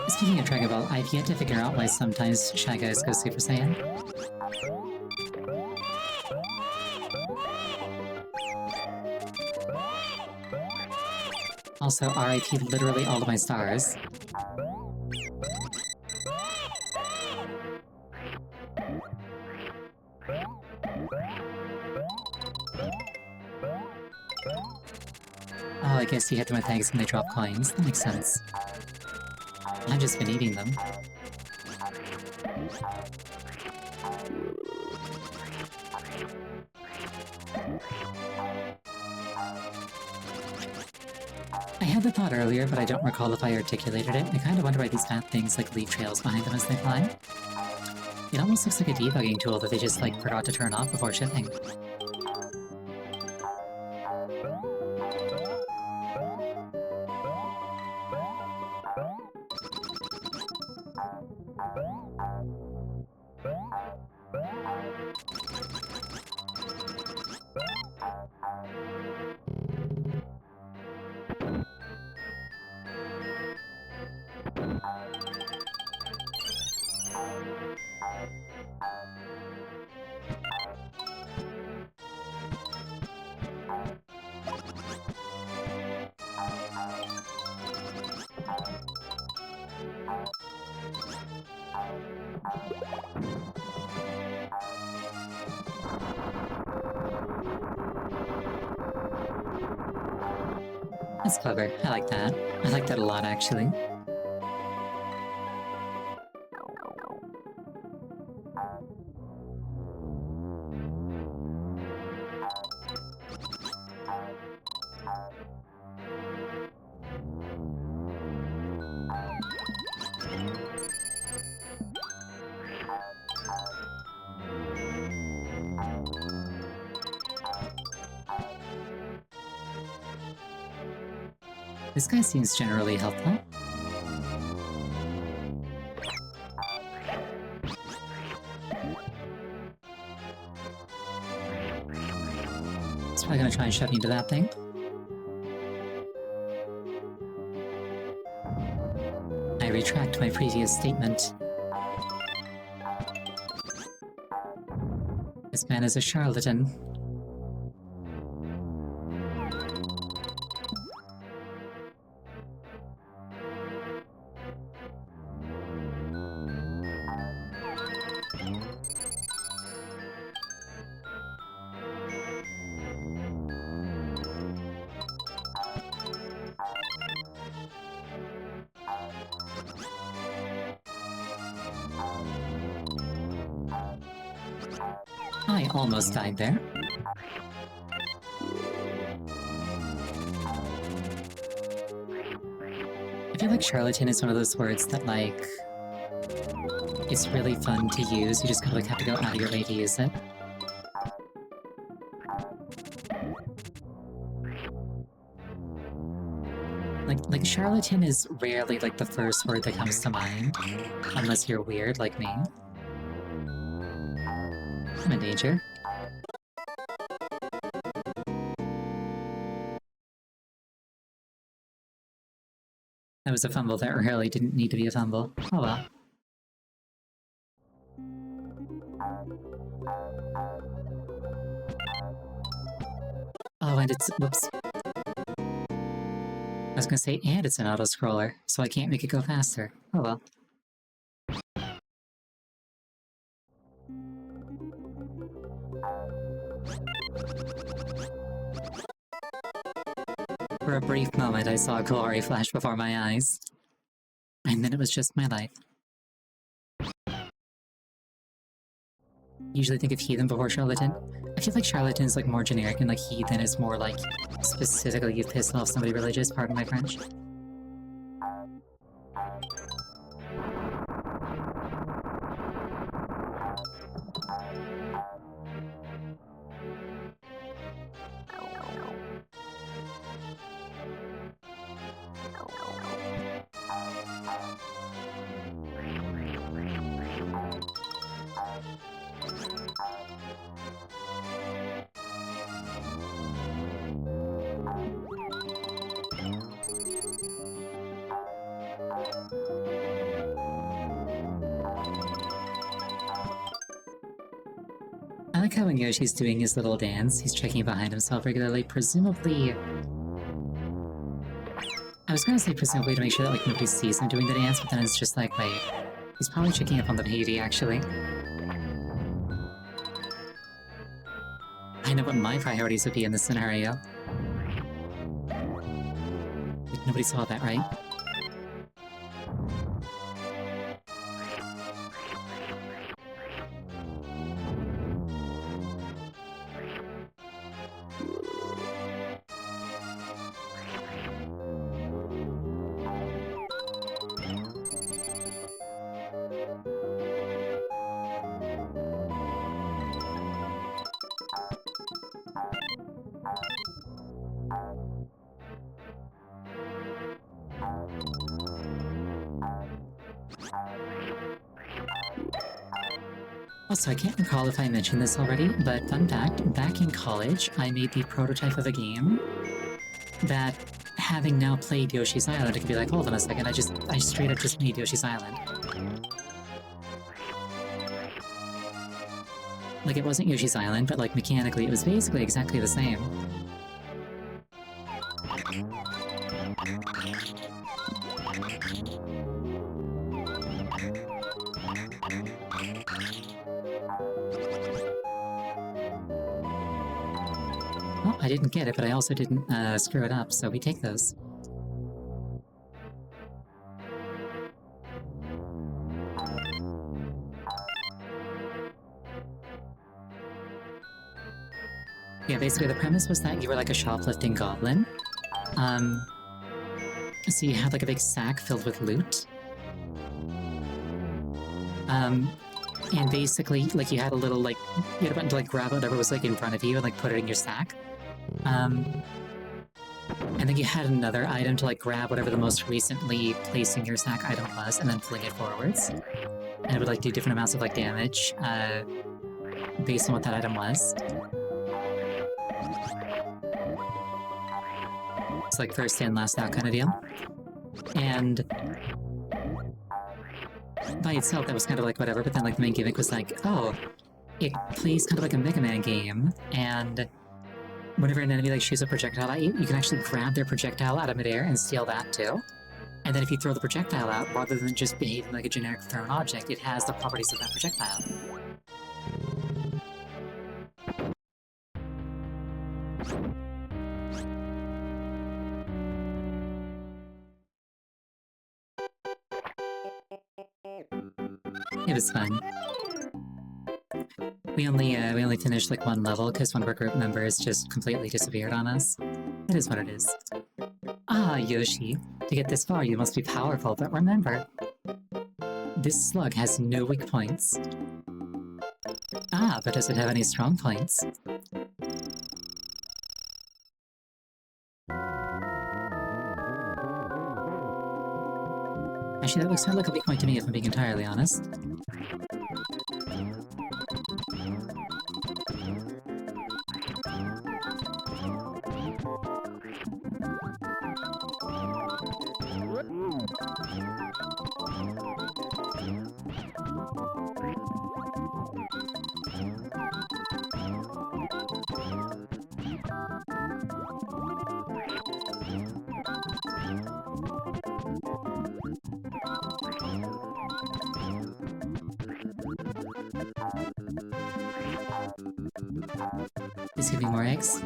Speaking of Dragon Ball, I've yet to figure out why sometimes Shy Guys go Super Saiyan. Also, RIP literally all of my stars. Oh, I guess you hit them with eggs when they drop coins. That makes sense. I've just been eating them. I had the thought earlier, but I don't recall if I articulated it. I kind of wonder why these fat things like leave trails behind them as they fly. It almost looks like a debugging tool that they just like forgot to turn off before shipping. That's clever. I like that. I like that a lot, actually. This guy seems generally helpful. He's probably gonna try and shove me into that thing. I retract my previous statement. This man is a charlatan. I almost died there. I feel like charlatan is one of those words that, like, it's really fun to use, you just kind of like have to go out of your way to use it. Like charlatan is rarely like the first word that comes to mind, unless you're weird like me. I'm in danger. That was a fumble that really didn't need to be a fumble. Oh well. Oh, and it's... whoops. I was gonna say, and it's an auto-scroller, so I can't make it go faster. Oh well. For a brief moment, I saw glory flash before my eyes. And then it was just my life. Usually think of heathen before charlatan. I feel like charlatan is like more generic and like heathen is more like specifically you pissed off somebody religious, pardon my French. I like how when Yoshi's doing his little dance, he's checking behind himself regularly, presumably... I was gonna say presumably to make sure that like nobody sees him doing the dance, but then it's just like, wait, he's probably checking up on the baby, actually. I know what my priorities would be in this scenario. Like, nobody saw that, right? Also, I can't recall if I mentioned this already, but fun fact, back in college, I made the prototype of a game that, having now played Yoshi's Island, I could be like, hold on a second, I straight up just made Yoshi's Island. Like, it wasn't Yoshi's Island, but like, mechanically, it was basically exactly the same. Well, I didn't get it, but I also didn't screw it up, so we take those. Yeah, basically the premise was that you were like a shoplifting goblin. So you had like a big sack filled with loot. And basically, like, you had a little, like, you had a button to, like, grab whatever was, like, in front of you and, like, put it in your sack. And then you had another item to, like, grab whatever the most recently placed in your sack item was, and then fling it forwards. And it would, like, do different amounts of, like, damage, based on what that item was. It's like first in, last out kind of deal. And by itself, that was kind of like whatever, but then like the main gimmick was like, oh, it plays kind of like a Mega Man game, and whenever an enemy like shoots a projectile at you, you can actually grab their projectile out of midair and steal that too. And then if you throw the projectile out, rather than just behaving like a generic thrown object, it has the properties of that projectile. It was fun. We only finished like one level because one of our group members just completely disappeared on us. It is what it is. Ah, Yoshi. To get this far, you must be powerful, but remember, this slug has no weak points. Ah, but does it have any strong points? Actually, that looks kind of like a weak point to me, if I'm being entirely honest. Please give me more eggs.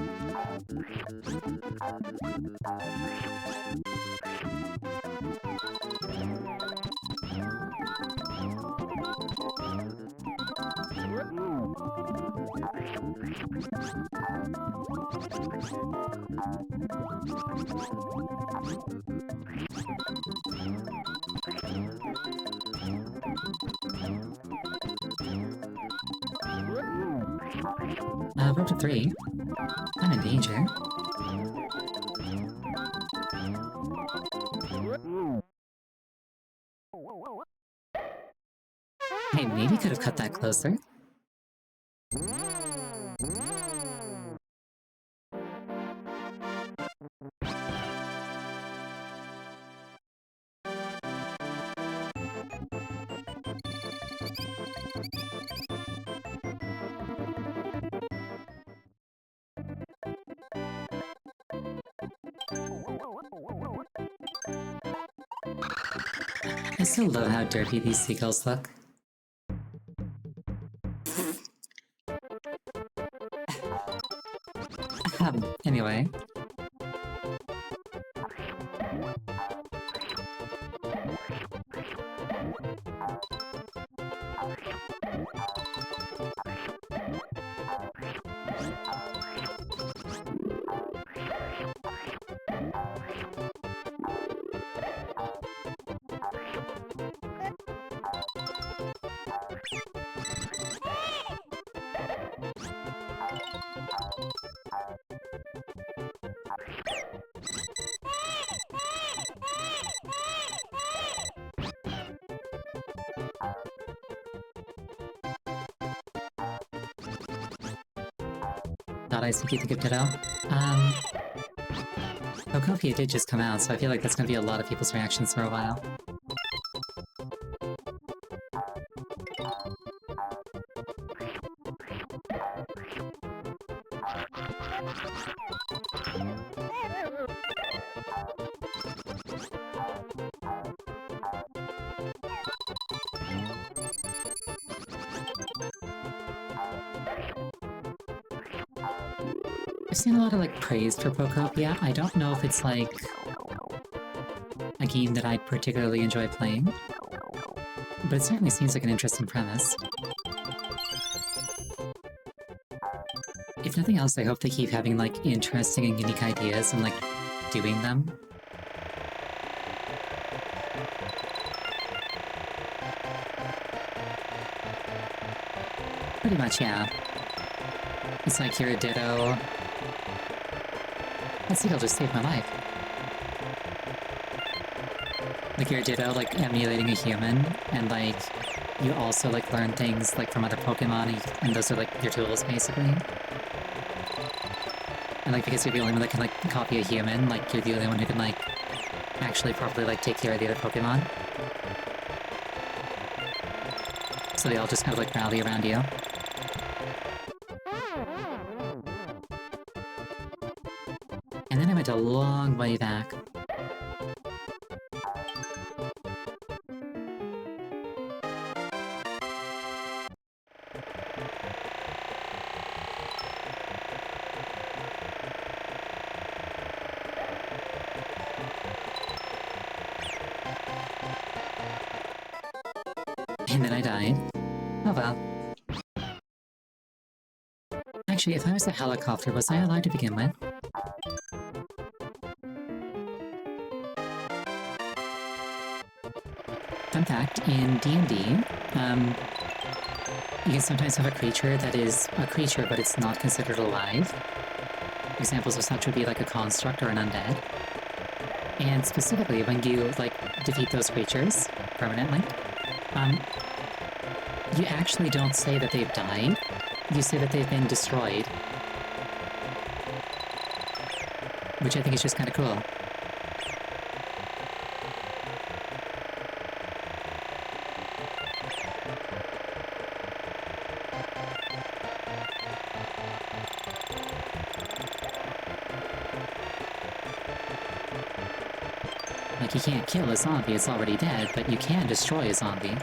We're up to 3. I'm in danger. Hey, maybe could have cut that closer. I still love how derpy these seagulls look. Anyway. Thought I think you think of Ditto. Okopia did just come out, so I feel like that's gonna be a lot of people's reactions for a while. I've seen a lot of, like, praise for Pokopia. I don't know if it's, like, a game that I particularly enjoy playing, but it certainly seems like an interesting premise. If nothing else, I hope they keep having, like, interesting and unique ideas and, like, doing them. Pretty much, yeah. It's like you're a Ditto. That seagull just saved my life. Like you're a Ditto, like emulating a human, and like you also like learn things like from other Pokemon, and those are like your tools basically. And like because you're the only one that can like copy a human, like you're the only one who can like actually properly like take care of the other Pokemon. So they all just kind of like rally around you. And then I went a long way back. And then I died. Oh well. Actually, if I was a helicopter, was I allowed to begin with? Fun fact, in D&D, you can sometimes have a creature that is a creature, but it's not considered alive. Examples of such would be like a construct or an undead. And specifically, when you, like, defeat those creatures permanently, you actually don't say that they've died, you say that they've been destroyed. Which I think is just kind of cool. Like, you can't kill a zombie, it's already dead, but you can destroy a zombie.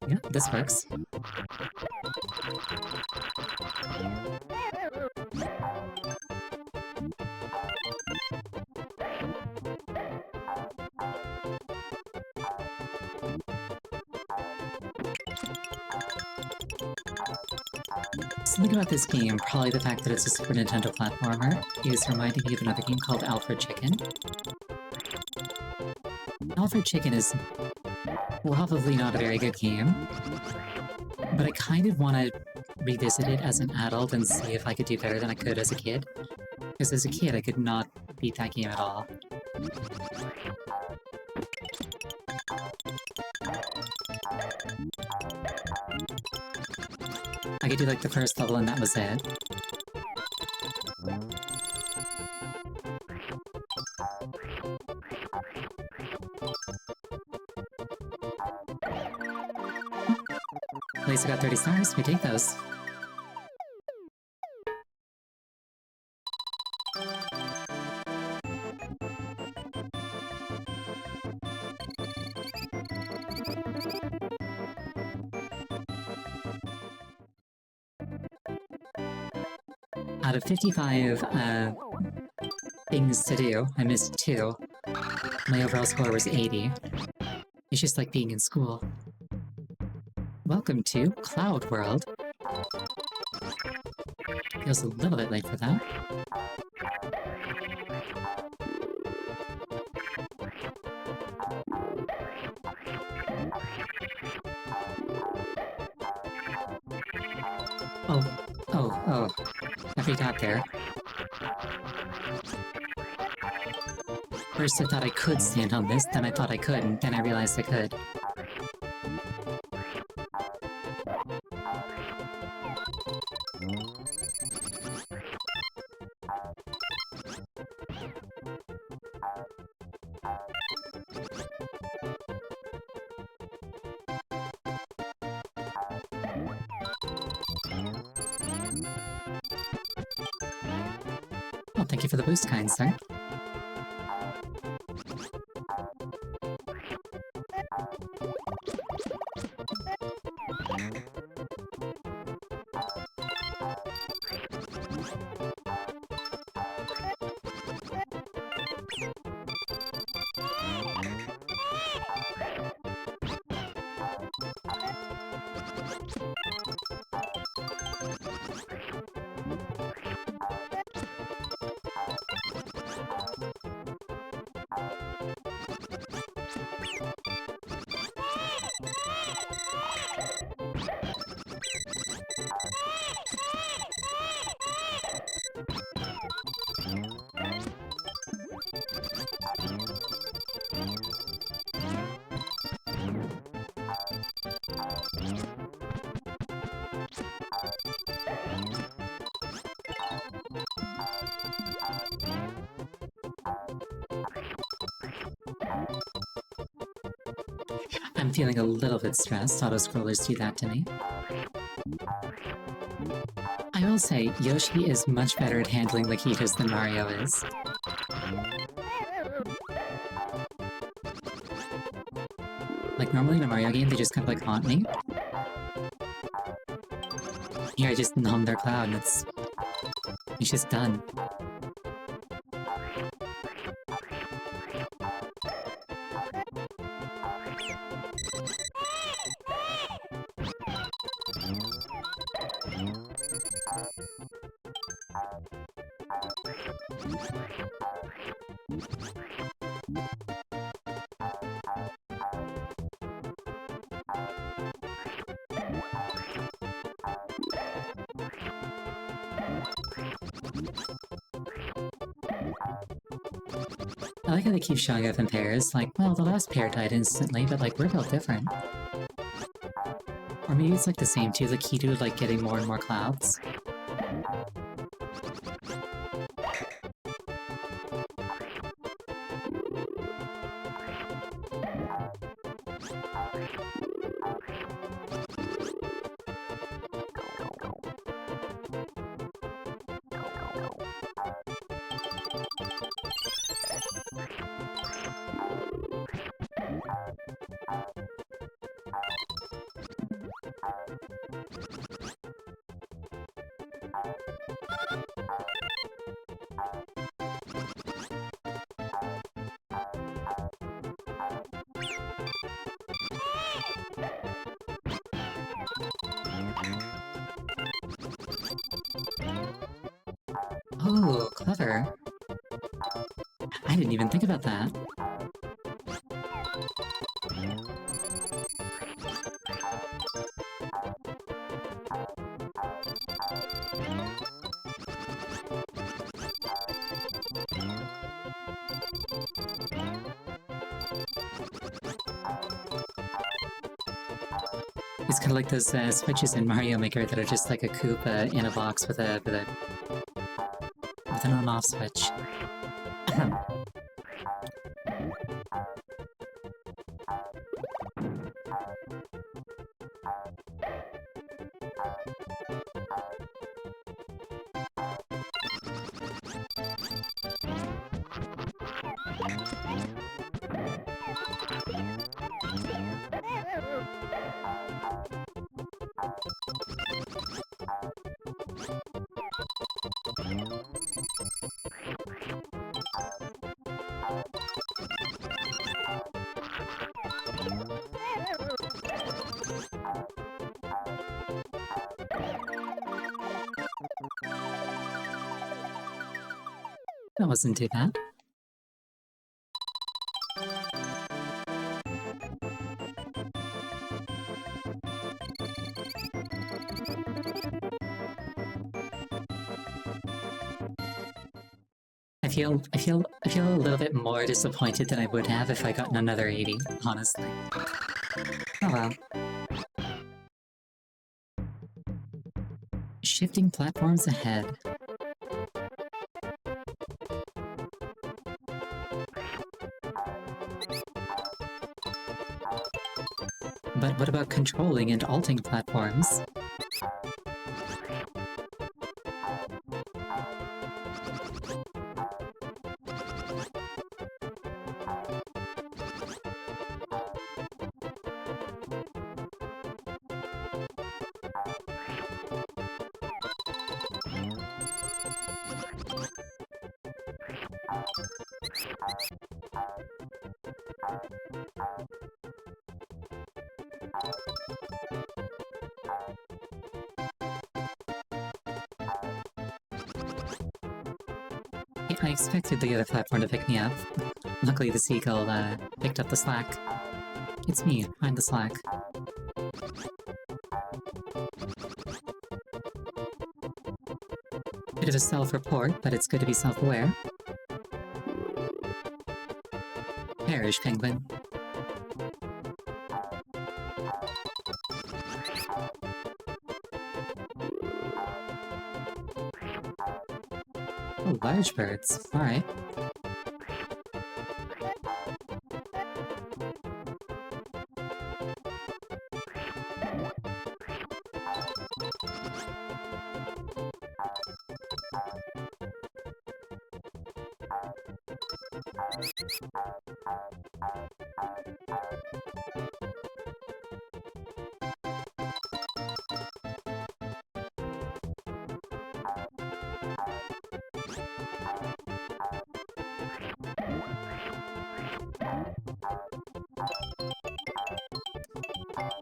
Yeah, this works. Something about this game, probably the fact that it's a Super Nintendo platformer, is reminding me of another game called Alfred Chicken. Alfred Chicken is probably not a very good game, but I kind of want to revisit it as an adult and see if I could do better than I could as a kid. Because as a kid, I could not beat that game at all. I could do like the first level and that was it. At least I got 30 stars, we take those. Out of 55 things to do, I missed 2. My overall score was 80. It's just like being in school. Welcome to Cloud World. Feels a little bit late for that. Oh. I forgot there. First I thought I could stand on this, then I thought I couldn't, then I realized I could. Oh, thank you for the boost, kind sir. I'm feeling a little bit stressed. Auto-scrollers do that to me. I will say, Yoshi is much better at handling Lakitas than Mario is. Like, normally in a Mario game, they just kind of like haunt me. Here, I just numb their cloud and it's just done. I like how they keep showing up in pairs, like, well, the last pair died instantly, but like, we're built different. Or maybe it's like the same too, like Kido like getting more and more clouds. Oh, clever. I didn't even think about that. It's kind of like those switches in Mario Maker that are just like a Koopa in a box with an on-off switch. That wasn't too bad. I feel a little bit more disappointed than I would have if I gotten another 80, honestly. Oh well. Shifting platforms ahead. But what about controlling and alting platforms? I expected the other platform to pick me up. Luckily the seagull picked up the slack. It's me, I'm the slack. Bit of a self-report, but it's good to be self-aware. Perish, penguin. Oh, large birds. Alright.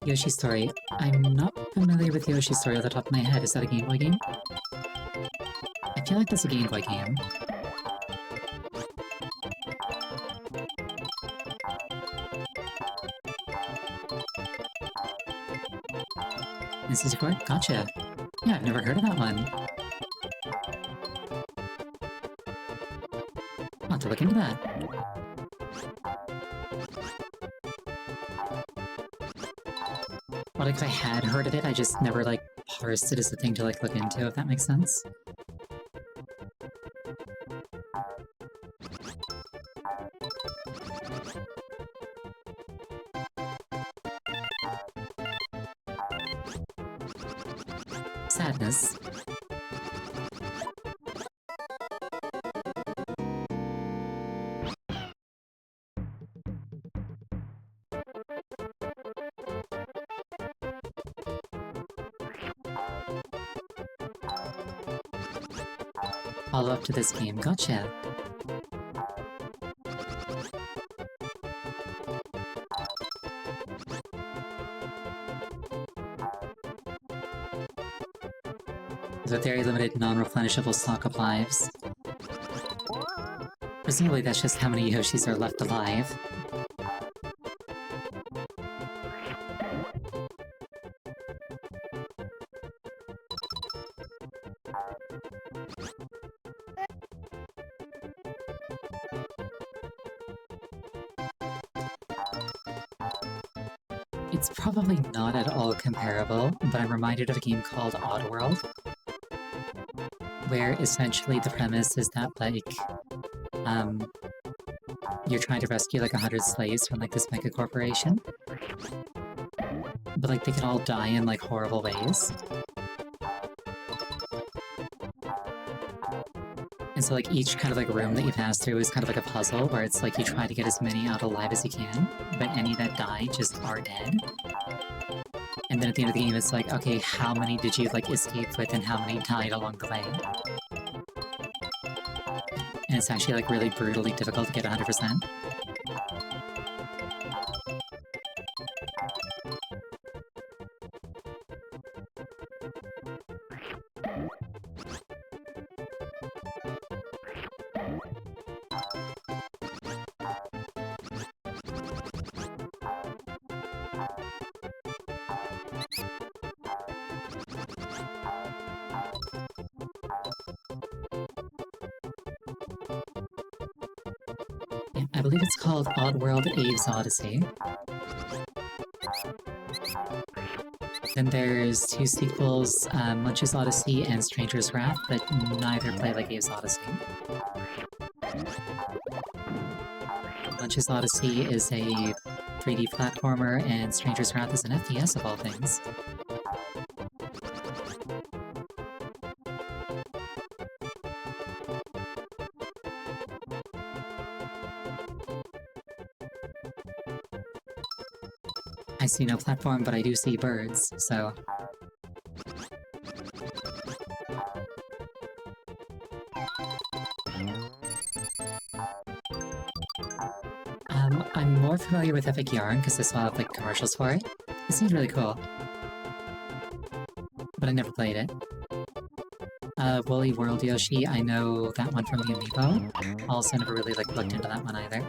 Yoshi Story. I'm not familiar with Yoshi Story off the top of my head. Is that a Game Boy game? I feel like that's a Game Boy game. N64? Gotcha. Yeah, I've never heard of that one. I'll have to look into that. Or like if I had heard of it, I just never like parsed it as a thing to like look into, if that makes sense. Sadness. All up to this game, gotcha. With a very limited non-replenishable stock of lives. Presumably that's just how many Yoshis are left alive. It's probably not at all comparable, but I'm reminded of a game called Oddworld, where essentially the premise is that, like, you're trying to rescue, like, 100 slaves from, like, this mega corporation. But, like, they can all die in, like, horrible ways. And so, like, each kind of, like, room that you pass through is kind of like a puzzle, where it's like you try to get as many out alive as you can, but any that die just are dead. And then at the end of the game, it's like, okay, how many did you, like, escape with and how many died along the way? And it's actually, like, really brutally difficult to get 100%. Yeah, I believe it's called Oddworld Abe's Odyssey. Then there's two sequels, Munch's Odyssey and Stranger's Wrath, but neither play like Abe's Odyssey. Munch's Odyssey is a 3D platformer, and Stranger's Wrath is an FPS of all things. I see no platform, but I do see birds, so... I'm more familiar with Epic Yarn because I saw, like, commercials for it. It seems really cool. But I never played it. Woolly World Yoshi, I know that one from the Amiibo. Also never really, like, looked into that one either.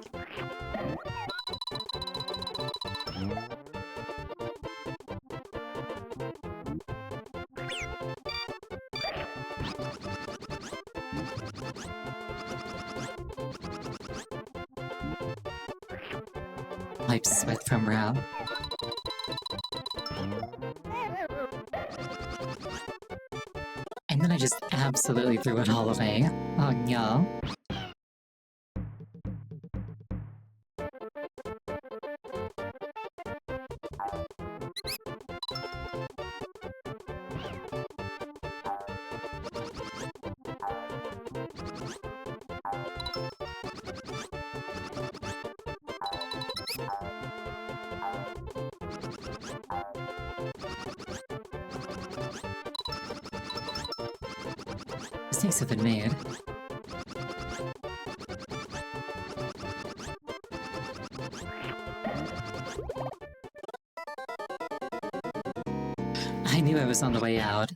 Wipe sweat from brow. And then I just absolutely threw it all away. Oh no. Mistakes have been made. I knew I was on the way out.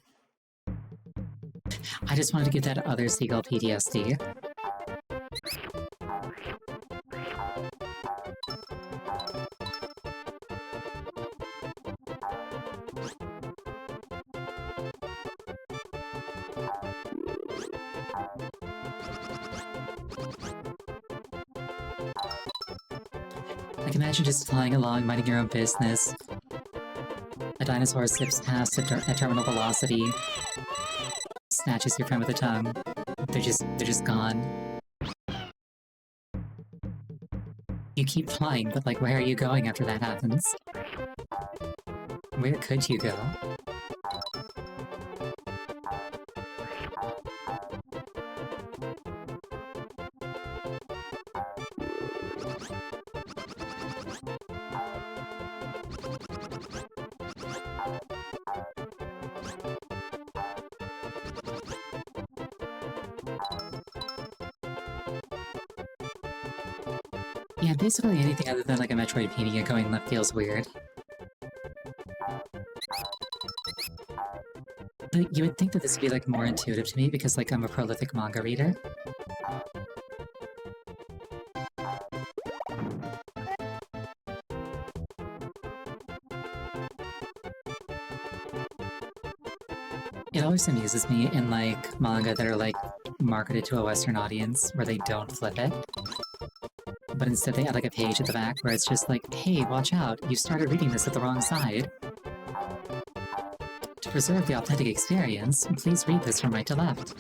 I just wanted to get that other seagull PTSD. Like, imagine just flying along, minding your own business. A dinosaur zips past at terminal velocity, snatches your friend with a tongue. They're just gone. You keep flying, but, like, where are you going after that happens? Where could you go? Yeah, basically anything other than, like, a Metroidvania going left feels weird. Like, you would think that this would be, like, more intuitive to me because, like, I'm a prolific manga reader. It always amuses me in, like, manga that are, like, marketed to a Western audience where they don't flip it. But instead they add, like, a page at the back where it's just like, hey, watch out, you started reading this at the wrong side. To preserve the authentic experience, please read this from right to left.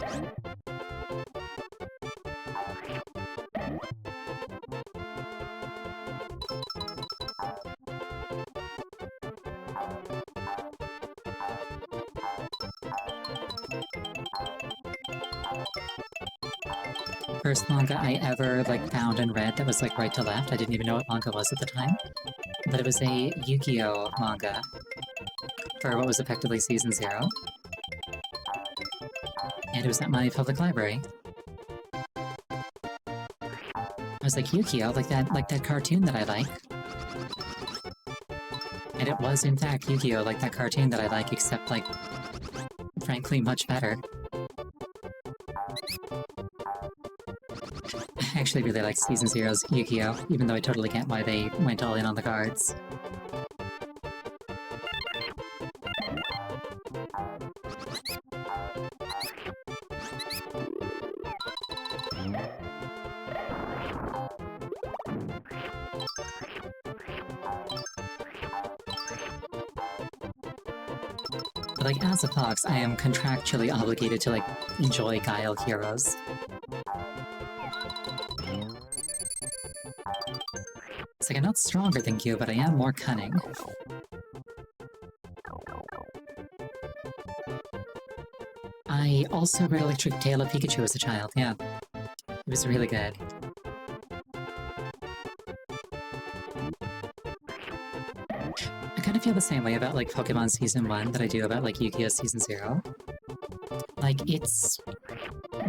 First manga I ever, like, found and read that was, like, right to left. I didn't even know what manga was at the time. But it was a Yu-Gi-Oh! Manga for what was effectively Season 0. And it was at my public library. I was like, Yu-Gi-Oh! Like that cartoon that I like. And it was, in fact, Yu-Gi-Oh! Like that cartoon that I like, except, like, frankly, much better. I actually really like Season 0's Yu-Gi-Oh!, even though I totally get why they went all in on the cards. But, like, as a fox, I am contractually obligated to, like, enjoy Guile heroes. It's like, I'm not stronger than you, but I am more cunning. I also read Electric Tale of Pikachu as a child, yeah. It was really good. I kind of feel the same way about, like, Pokemon Season 1 that I do about, like, Yu-Gi-Oh! Season 0. Like, it's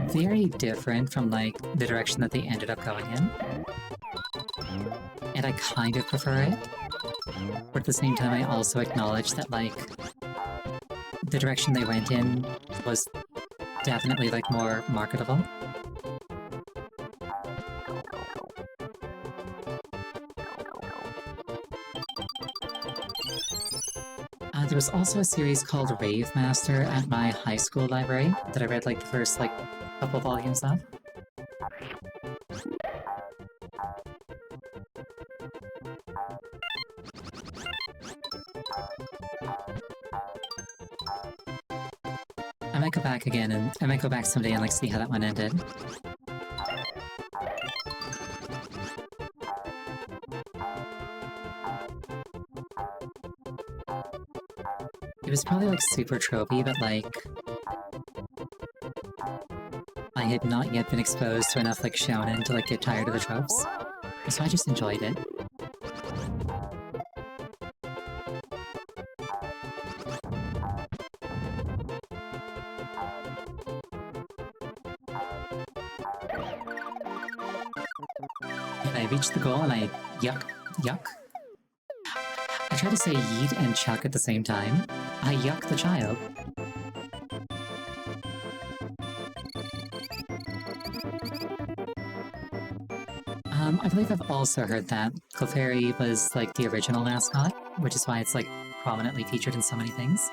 very different from, like, the direction that they ended up going in. And I kind of prefer it. But at the same time, I also acknowledge that, like, the direction they went in was definitely, like, more marketable. There was also a series called Rave Master at my high school library that I read, like, the first, like, couple volumes of. I might go back again, and I might go back someday and, like, see how that one ended. It was probably, like, super tropey, but, like, I had not yet been exposed to enough, like, shonen to, like, get tired of the tropes. So I just enjoyed it. And I reached the goal and I yuck. I tried to say yeet and chuck at the same time. I yuck the child. I believe I've also heard that Clefairy was, like, the original mascot, which is why it's, like, prominently featured in so many things.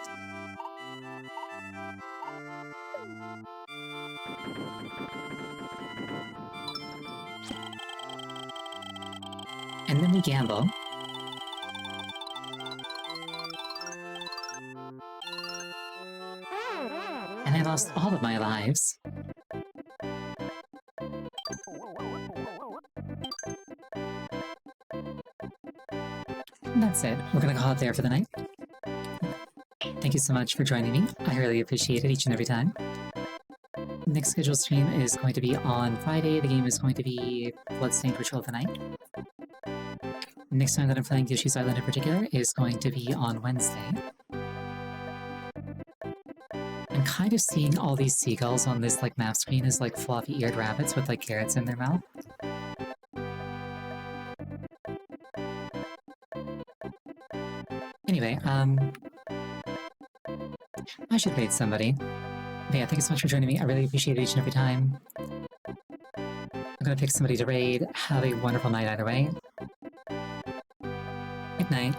And then we gamble. And I lost all of my lives. And that's it. We're gonna call it there for the night. Thank you so much for joining me. I really appreciate it each and every time. Next scheduled stream is going to be on Friday. The game is going to be Bloodstained Ritual of the Night. Next time that I'm playing Yoshi's Island in particular is going to be on Wednesday. I'm kind of seeing all these seagulls on this, like, map screen as, like, floppy-eared rabbits with, like, carrots in their mouth. Anyway, I should raid somebody. But yeah, thank you so much for joining me. I really appreciate it each and every time. I'm gonna pick somebody to raid. Have a wonderful night either way. Good night.